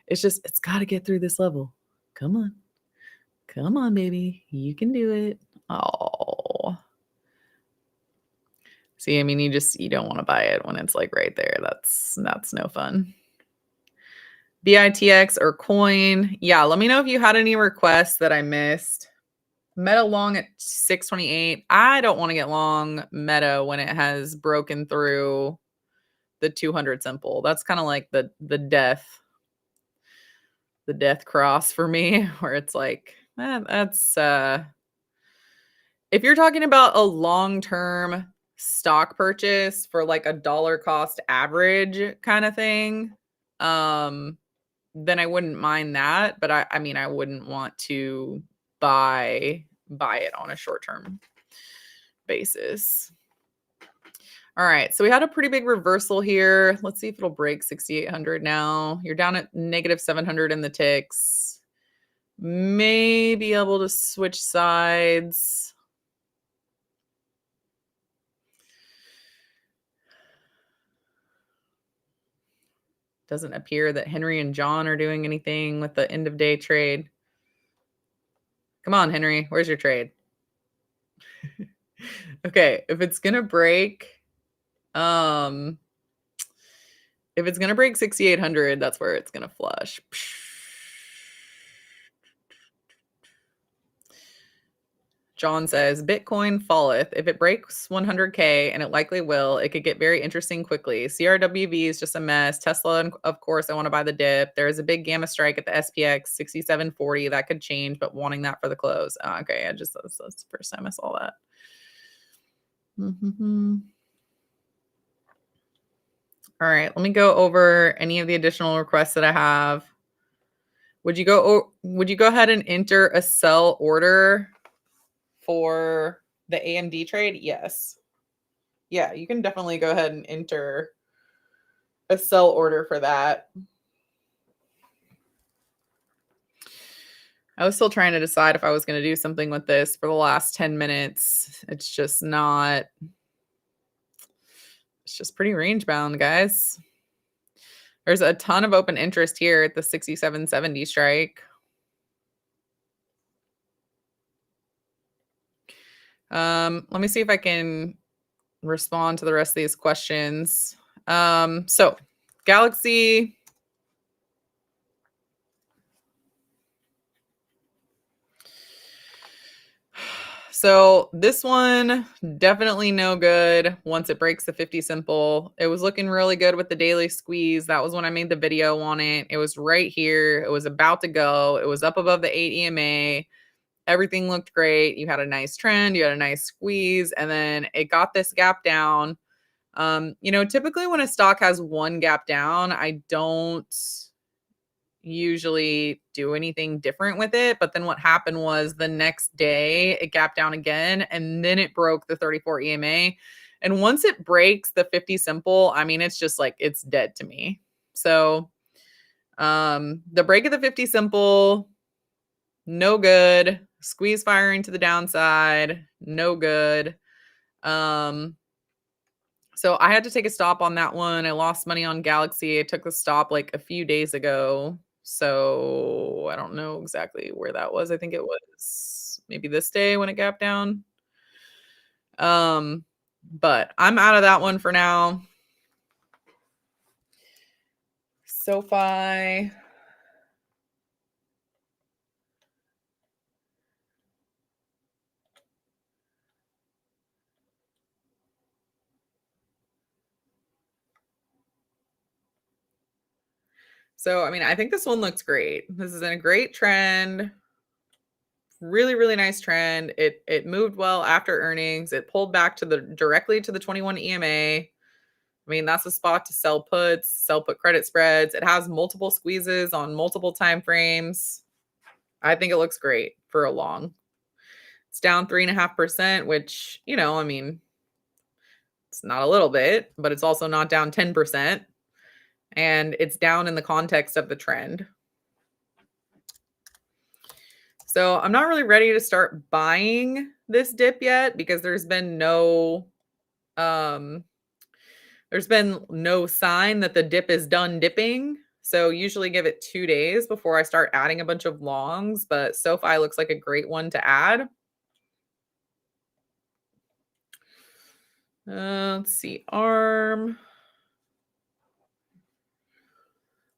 Speaker 1: It's got to get through this level. Come on. Come on, baby. You can do it. Oh. See, I mean, you don't want to buy it when it's like right there. That's no fun. BITX or coin. Yeah, let me know if you had any requests that I missed. Meta long at 628. I don't want to get long Meta when it has broken through the 200 simple. That's kind of like the death cross for me, where it's like, that's if you're talking about a long-term stock purchase for like a dollar cost average kind of thing, then I wouldn't mind that. But I mean, I wouldn't want to buy it on a short-term basis. All right, so we had a pretty big reversal here. Let's see if it'll break 6,800 now. You're down at negative 700 in the ticks. May be able to switch sides. Doesn't appear that Henry and John are doing anything with the end of day trade. Come on, Henry, where's your trade? Okay, if it's gonna break, if it's gonna break 6,800, that's where it's gonna flush. John says, Bitcoin falleth. If it breaks 100K, and it likely will, it could get very interesting quickly. CRWV is just a mess. Tesla, of course, I want to buy the dip. There is a big gamma strike at the SPX 6740. That could change, but wanting that for the close. Okay, that's the first time I saw that. All right, let me go over any of the additional requests that I have. Would you go ahead and enter a sell order for the AMD trade? Yes. Yeah, you can definitely go ahead and enter a sell order for that. I was still trying to decide if I was going to do something with this for the last 10 minutes. It's just pretty range bound, guys. There's a ton of open interest here at the 6770 strike. Let me see if I can respond to the rest of these questions. So Galaxy So this one, definitely no good once it breaks the 50 simple. It was looking really good with the daily squeeze. That was when I made the video on it. It was right here. It was about to go. It was up above the 8 EMA. Everything looked great. You had a nice trend, you had a nice squeeze, and then it got this gap down. Typically when a stock has one gap down, I don't usually do anything different with it. But then what happened was the next day it gapped down again and then it broke the 34 EMA. And once it breaks the 50 simple, I mean, it's just like it's dead to me. So the break of the 50 simple, no good. Squeeze firing to the downside, no good. Um, so I had to take a stop on that one. I lost money on Galaxy. I took the stop like a few days ago. So I don't know exactly where that was. I think it was maybe this day when it gapped down. But I'm out of that one for now. SoFi. So, I mean, I think this one looks great. This is in a great trend. Really, really nice trend. It moved well after earnings. It pulled back to the directly to the 21 EMA. I mean, that's a spot to sell puts, sell put credit spreads. It has multiple squeezes on multiple time frames. I think it looks great for a long. It's down 3.5%, which, I mean, it's not a little bit, but it's also not down 10%. And it's down in the context of the trend. So I'm not really ready to start buying this dip yet because there's been no sign that the dip is done dipping. So usually give it 2 days before I start adding a bunch of longs, but SoFi looks like a great one to add. Let's see, ARM.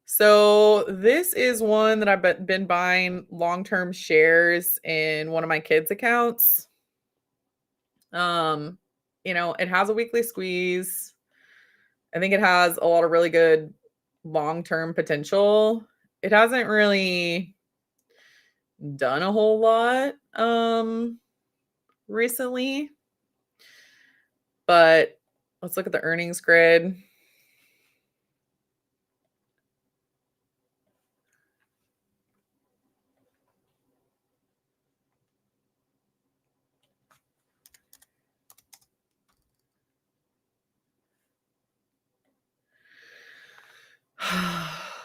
Speaker 1: So this is one that I've been buying long-term shares in one of my kids' accounts. It has a weekly squeeze. I think it has a lot of really good long-term potential. It hasn't really done a whole lot recently, but let's look at the earnings grid.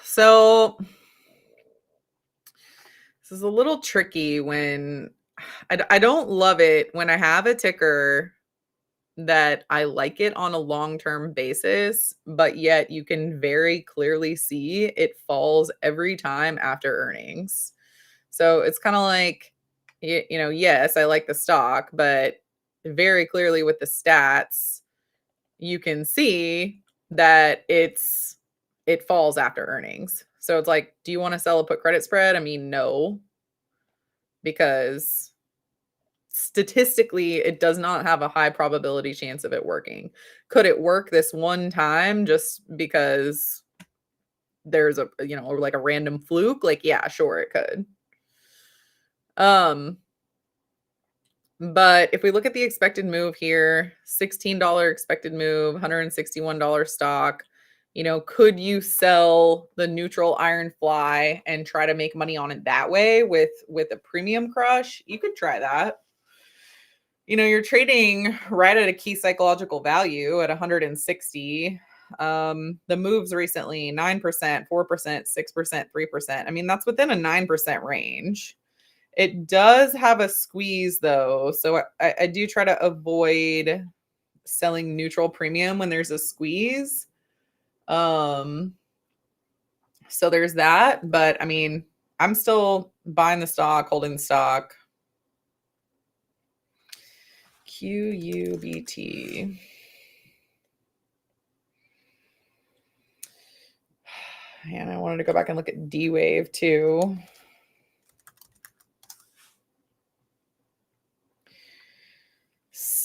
Speaker 1: So this is a little tricky when I don't love it when I have a ticker that I like it on a long-term basis, but yet you can very clearly see it falls every time after earnings. So it's kind of like, yes, I like the stock, but very clearly with the stats, you can see that it falls after earnings. So it's like, do you want to sell a put credit spread? I mean, no, because statistically it does not have a high probability chance of it working. Could it work this one time just because there's or like a random fluke? Like, yeah, sure it could. But if we look at the expected move here, $16 expected move, $161 stock, could you sell the neutral iron fly and try to make money on it that way with a premium crush? You could try that. You're trading right at a key psychological value at 160. The moves recently 9%, 4%, 6%, 3%. I mean, that's within a 9% range. It does have a squeeze though. So I do try to avoid selling neutral premium when there's a squeeze. So there's that. But I mean, I'm still buying the stock, holding the stock. QUBT. And I wanted to go back and look at D-Wave too.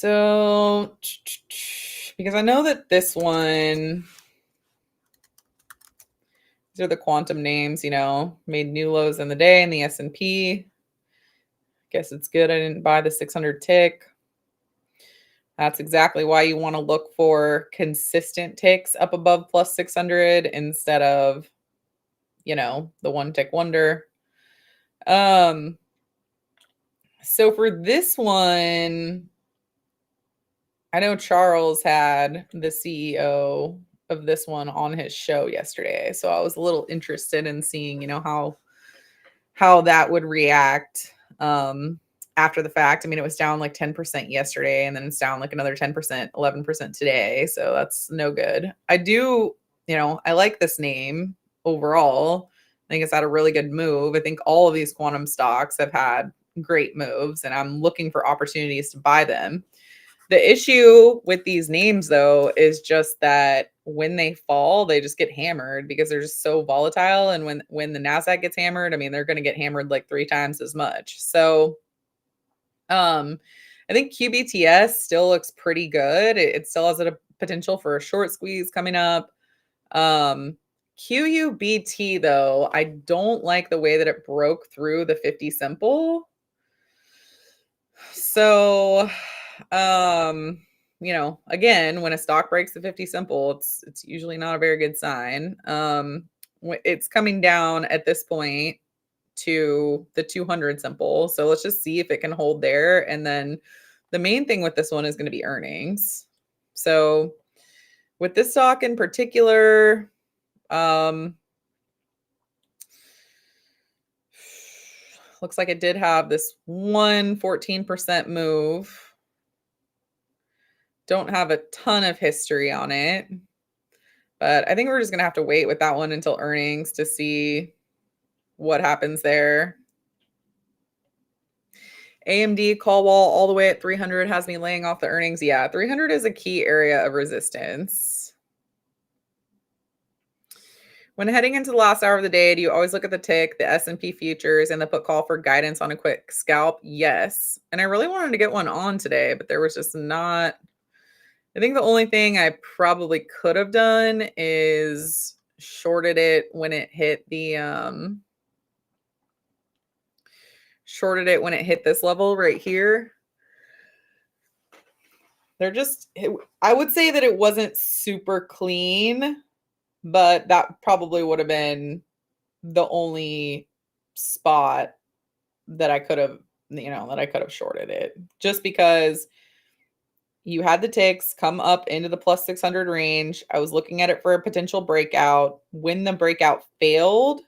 Speaker 1: So, because I know that this one, these are the quantum names, made new lows in the day in the S&P. Guess it's good I didn't buy the 600 tick. That's exactly why you want to look for consistent ticks up above plus 600 instead of, the one tick wonder. So for this one, I know Charles had the CEO of this one on his show yesterday. So I was a little interested in seeing, how that would react after the fact. I mean, it was down like 10% yesterday, and then it's down like another 10%, 11% today. So that's no good. I do, I like this name overall. I think it's had a really good move. I think all of these quantum stocks have had great moves, and I'm looking for opportunities to buy them. The issue with these names, though, is just that when they fall, they just get hammered because they're just so volatile. And when the Nasdaq gets hammered, I mean, they're going to get hammered like 3 times as much. So, I think QBTS still looks pretty good. It still has a potential for a short squeeze coming up. QUBT, though, I don't like the way that it broke through the 50 simple. So, again, when a stock breaks the 50 simple, it's usually not a very good sign. It's coming down at this point to the 200 simple. So let's just see if it can hold there. And then the main thing with this one is going to be earnings. So with this stock in particular, looks like it did have this 14% move. Don't have a ton of history on it, but I think we're just going to have to wait with that one until earnings to see what happens there. AMD call wall all the way at 300 has me laying off the earnings. Yeah, 300 is a key area of resistance. When heading into the last hour of the day, do you always look at the tick, the S&P futures, and the put call for guidance on a quick scalp? Yes. And I really wanted to get one on today, but there was just not. I think the only thing I probably could have done is shorted it when it hit the this level right here. I would say that it wasn't super clean, but that probably would have been the only spot that I could have, shorted it, just because you had the ticks come up into the plus 600 range. I was looking at it for a potential breakout. When the breakout failed,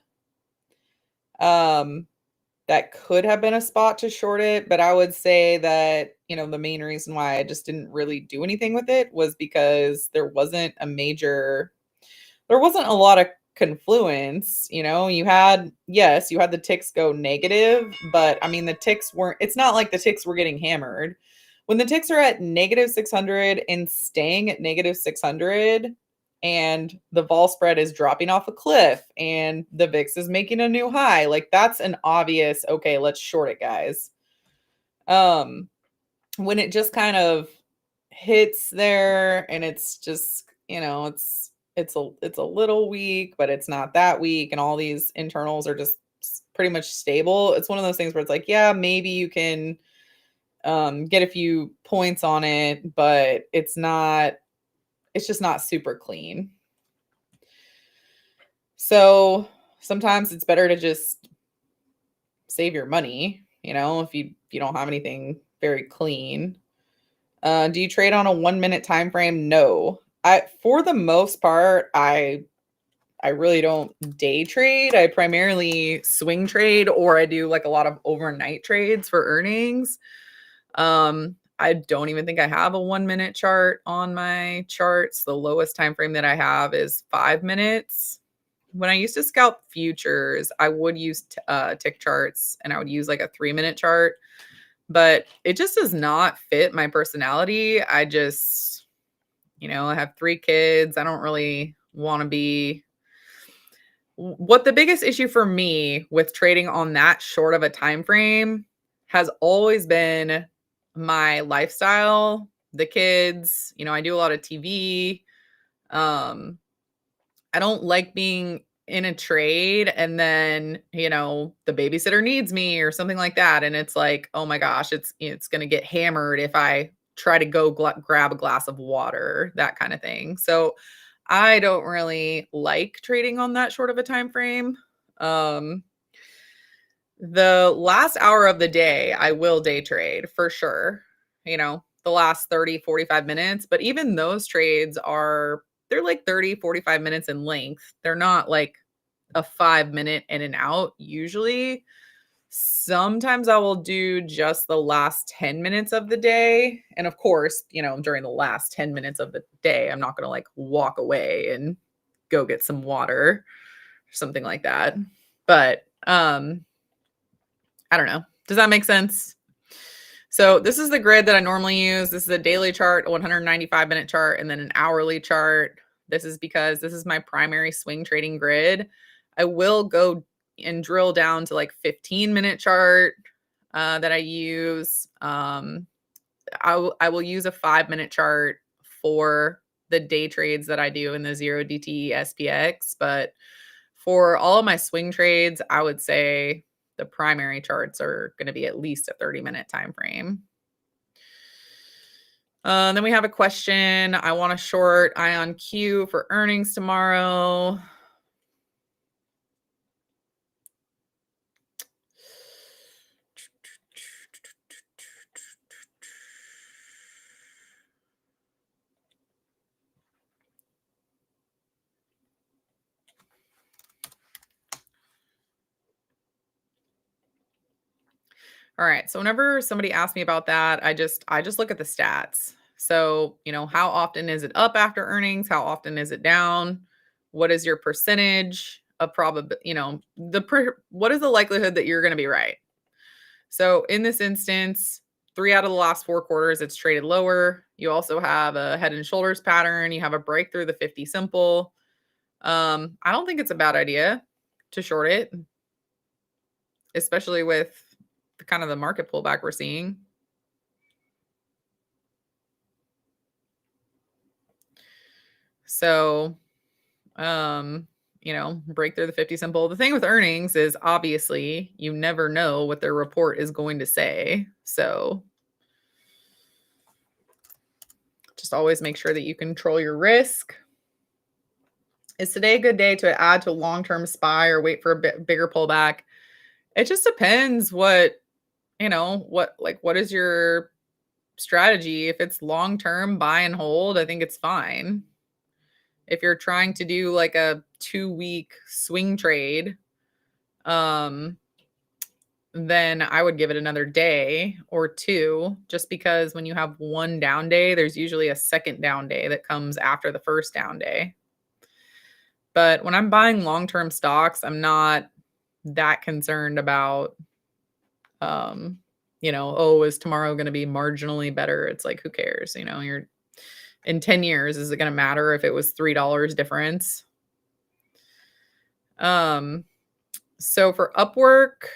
Speaker 1: that could have been a spot to short it, but I would say that, the main reason why I just didn't really do anything with it was because there wasn't a lot of confluence. You had the ticks go negative, but I mean, it's not like the ticks were getting hammered. When the ticks are at negative 600 and staying at negative 600, and the vol spread is dropping off a cliff and the VIX is making a new high, like that's an obvious, okay, let's short it, guys. When it just kind of hits there and it's just, it's a little weak, but it's not that weak, and all these internals are just pretty much stable. It's one of those things where it's like, yeah, maybe you can get a few points on it, but it's just not super clean. So sometimes it's better to just save your money, if you don't have anything very clean. Do you trade on a 1 minute time frame? No. For the most part, I really don't day trade. I primarily swing trade, or I do like a lot of overnight trades for earnings. I don't even think I have a 1 minute chart on my charts. The lowest time frame that I have is 5 minutes. When I used to scalp futures, I would use tick charts, and I would use like a 3-minute chart, but it just does not fit my personality. I just, I have 3 kids. I don't really want to be. What the biggest issue for me with trading on that short of a time frame has always been my lifestyle, the kids, I do a lot of TV. Um, I don't like being in a trade and then, the babysitter needs me or something like that. And it's like, oh my gosh, it's going to get hammered if I try to go grab a glass of water, that kind of thing. So I don't really like trading on that short of a time frame. Um, the last hour of the day, I will day trade for sure. The last 30, 45 minutes, but even those trades they're like 30, 45 minutes in length. They're not like a 5 minute in and out usually. Sometimes I will do just the last 10 minutes of the day. And of course, during the last 10 minutes of the day, I'm not going to like walk away and go get some water or something like that. But I don't know. Does that make sense? So this is the grid that I normally use. This is a daily chart, a 195-minute chart, and then an hourly chart. This is because this is my primary swing trading grid. I will go and drill down to like 15-minute chart that I use. I will use a 5-minute chart for the day trades that I do in the 0DTE SPX. But for all of my swing trades, I would say the primary charts are going to be at least a 30-minute time frame. Then we have a question. I want to short Ion Q for earnings tomorrow. All right. So whenever somebody asks me about that, I just look at the stats. So, how often is it up after earnings? How often is it down? What is your percentage of probability, what is the likelihood that you're going to be right? So in this instance, 3 out of the last 4 quarters, it's traded lower. You also have a head and shoulders pattern. You have a break through the 50 simple. I don't think it's a bad idea to short it, especially with the kind of the market pullback we're seeing. So, break through the 50 simple. The thing with earnings is obviously you never know what their report is going to say. So just always make sure that you control your risk. Is today a good day to add to a long-term SPY or wait for a bigger pullback? It just depends what is your strategy. If it's long-term buy and hold, I think it's fine. If you're trying to do like a 2-week swing trade, then I would give it another day or 2, just because when you have one down day, there's usually a second down day that comes after the first down day. But when I'm buying long-term stocks, I'm not that concerned about, is tomorrow going to be marginally better? It's like, who cares? You're in 10 years, is it going to matter if it was $3 difference? So for Upwork,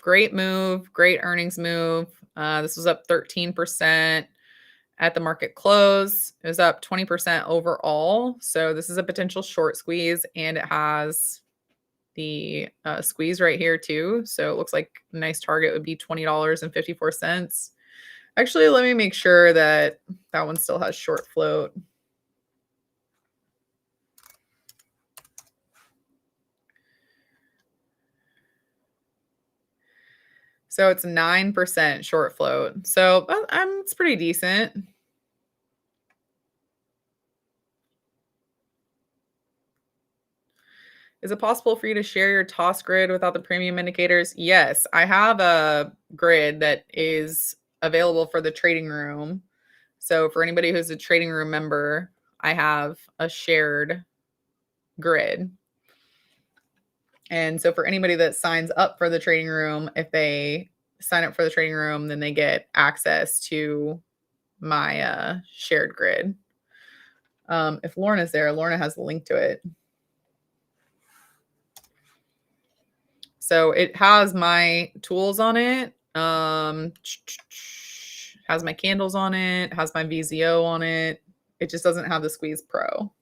Speaker 1: great move, great earnings move. This was up 13% at the market close. It was up 20% overall. So this is a potential short squeeze, and it has the squeeze right here too. So it looks like a nice target would be $20.54. Actually, let me make sure that one still has short float. So it's 9% short float. So it's pretty decent. Is it possible for you to share your toss grid without the premium indicators? Yes, I have a grid that is available for the trading room. So for anybody who's a trading room member, I have a shared grid. And so for anybody that signs up for the trading room, if they sign up for the trading room, then they get access to my shared grid. If Lorna's there, Lorna has the link to it. So it has my tools on it. Um, has my candles on it, has my VZO on it. It just doesn't have the Squeeze Pro.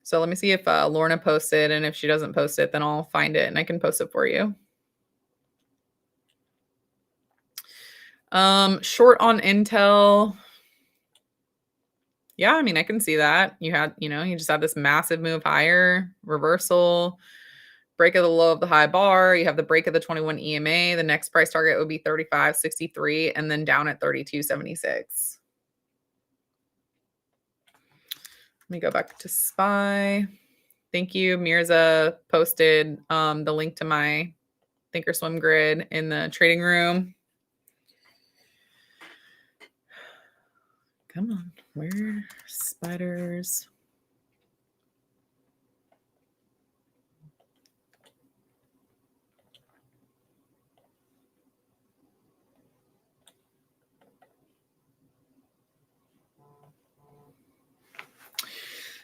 Speaker 1: So let me see if Lorna posted, and if she doesn't post it, then I'll find it and I can post it for you. Short on Intel. Yeah, I mean, I can see that. You just had this massive move higher, reversal, break of the low of the high bar. You have the break of the 21 EMA. The next price target would be 35.63 and then down at 32.76. Let me go back to SPY. Thank you. Mirza posted the link to my Thinkorswim grid in the trading room. Come on, where spiders?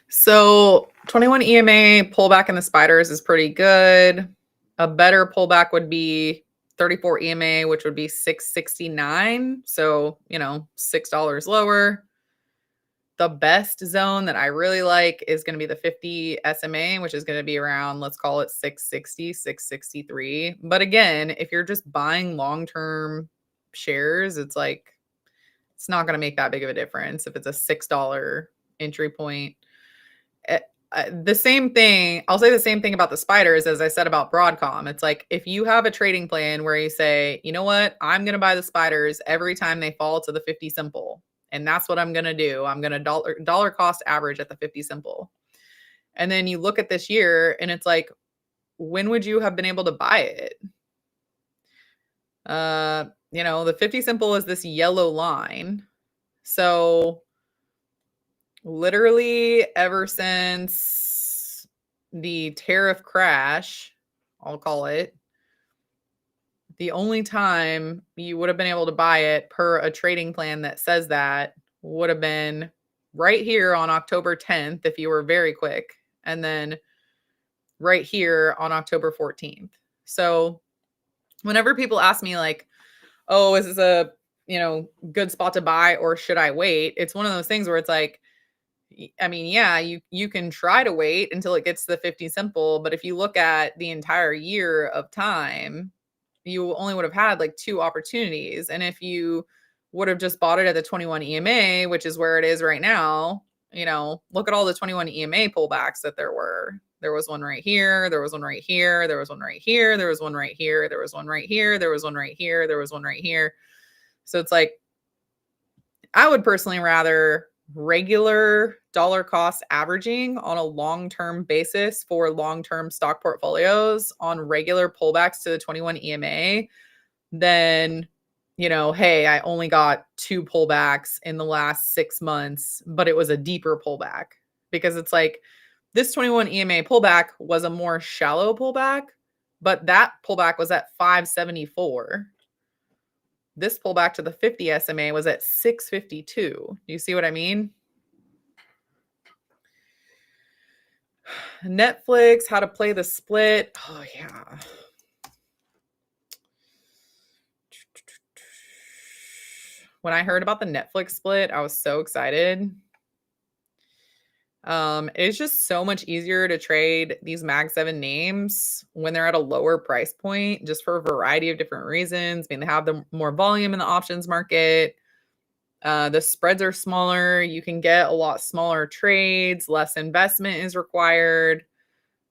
Speaker 1: So 21 EMA pullback in the spiders is pretty good. A better pullback would be 34 EMA, which would be 669. So, $6 lower. The best zone that I really like is going to be the 50 SMA, which is going to be around, let's call it 660, 663. But again, if you're just buying long-term shares, it's not going to make that big of a difference if it's a $6 entry point. The same thing, I'll say the same thing about the spiders as I said about Broadcom. It's like, if you have a trading plan where you say, you know what, I'm going to buy the spiders every time they fall to the 50 simple. And that's what I'm going to do. I'm going to dollar cost average at the 50 simple. And then you look at this year and it's like, when would you have been able to buy it? The 50 simple is this yellow line. So literally ever since the tariff crash, I'll call it, the only time you would have been able to buy it per a trading plan that says that would have been right here on October 10th if you were very quick, and then right here on October 14th. So whenever people ask me like, oh, is this a good spot to buy or should I wait? It's one of those things where it's like, I mean, yeah, you can try to wait until it gets to the 50 simple, but if you look at the entire year of time, you only would have had like 2 opportunities. And if you would have just bought it at the 21 EMA, which is where it is right now, look at all the 21 EMA pullbacks that there were. There was one right here, there was one right here, there was one right here, there was one right here, there was one right here, there was one right here, there was one right here. So it's like, I would personally rather regular dollar cost averaging on a long-term basis for long-term stock portfolios on regular pullbacks to the 21 EMA than, hey, I only got 2 pullbacks in the last 6 months, but it was a deeper pullback. Because it's like, this 21 EMA pullback was a more shallow pullback, but that pullback was at 574. This pullback to the 50 SMA was at 652. Do you see what I mean? Netflix, how to play the split. Oh, yeah. When I heard about the Netflix split, I was so excited. It's just so much easier to trade these Mag 7 names when they're at a lower price point, just for a variety of different reasons. I mean, they have the more volume in the options market. The spreads are smaller. You can get a lot smaller trades. Less investment is required.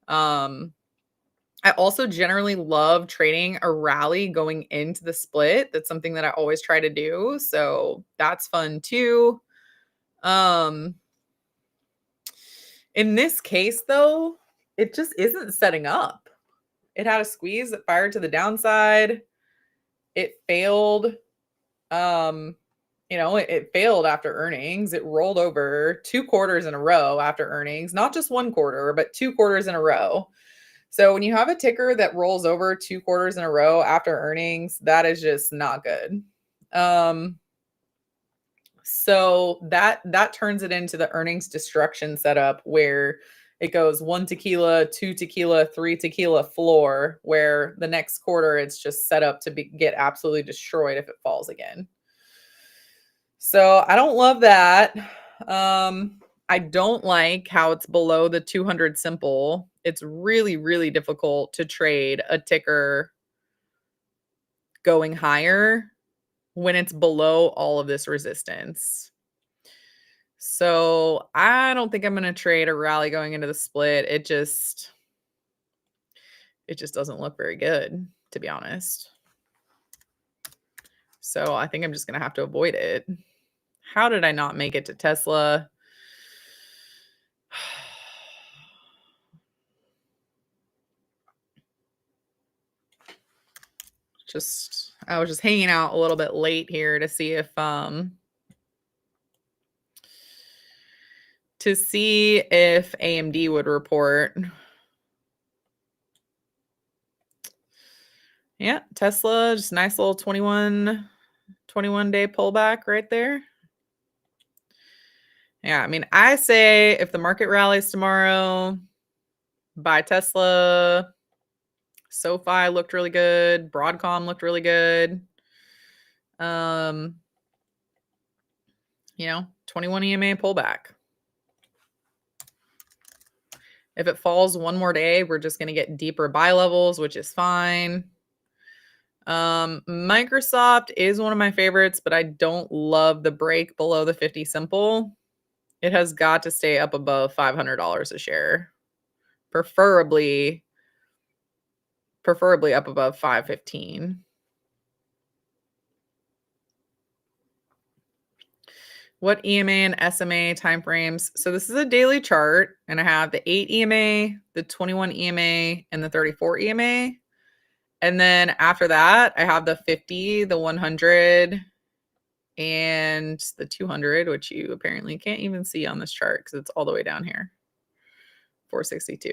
Speaker 1: I also generally love trading a rally going into the split. That's something that I always try to do. So that's fun too. In this case, though, it just isn't setting up. It had a squeeze that fired to the downside. It failed. It failed after earnings. It rolled over 2 quarters in a row after earnings, not just 1 quarter, but 2 quarters in a row. So when you have a ticker that rolls over 2 quarters in a row after earnings, that is just not good. So that turns it into the earnings destruction setup where it goes 1 tequila, 2 tequila, 3 tequila floor, where the next quarter it's just set up to get absolutely destroyed if it falls again. So I don't love that. I don't like how it's below the 200 simple. It's really, really difficult to trade a ticker going higher when it's below all of this resistance. So I don't think I'm going to trade a rally going into the split. It just doesn't look very good, to be honest. So I think I'm just going to have to avoid it. How did I not make it to Tesla? I was just hanging out a little bit late here to see if AMD would report. Yeah, Tesla, just nice little 21 day pullback right there. Yeah, I mean, I say if the market rallies tomorrow, buy Tesla. SoFi looked really good. Broadcom looked really good. 21 EMA pullback. If it falls one more day, we're just going to get deeper buy levels, which is fine. Microsoft is one of my favorites, but I don't love the break below the 50 simple. It has got to stay up above $500 a share. Preferably up above 515. What EMA and SMA timeframes? So this is a daily chart, and I have the 8 EMA, the 21 EMA, and the 34 EMA. And then after that, I have the 50, the 100, and the 200, which you apparently can't even see on this chart because it's all the way down here. 462.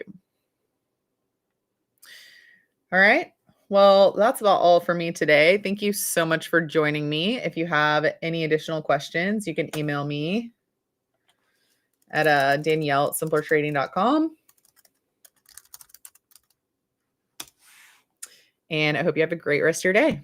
Speaker 1: All right. Well, that's about all for me today. Thank you so much for joining me. If you have any additional questions, you can email me at Danielle@simplertrading.com. And I hope you have a great rest of your day.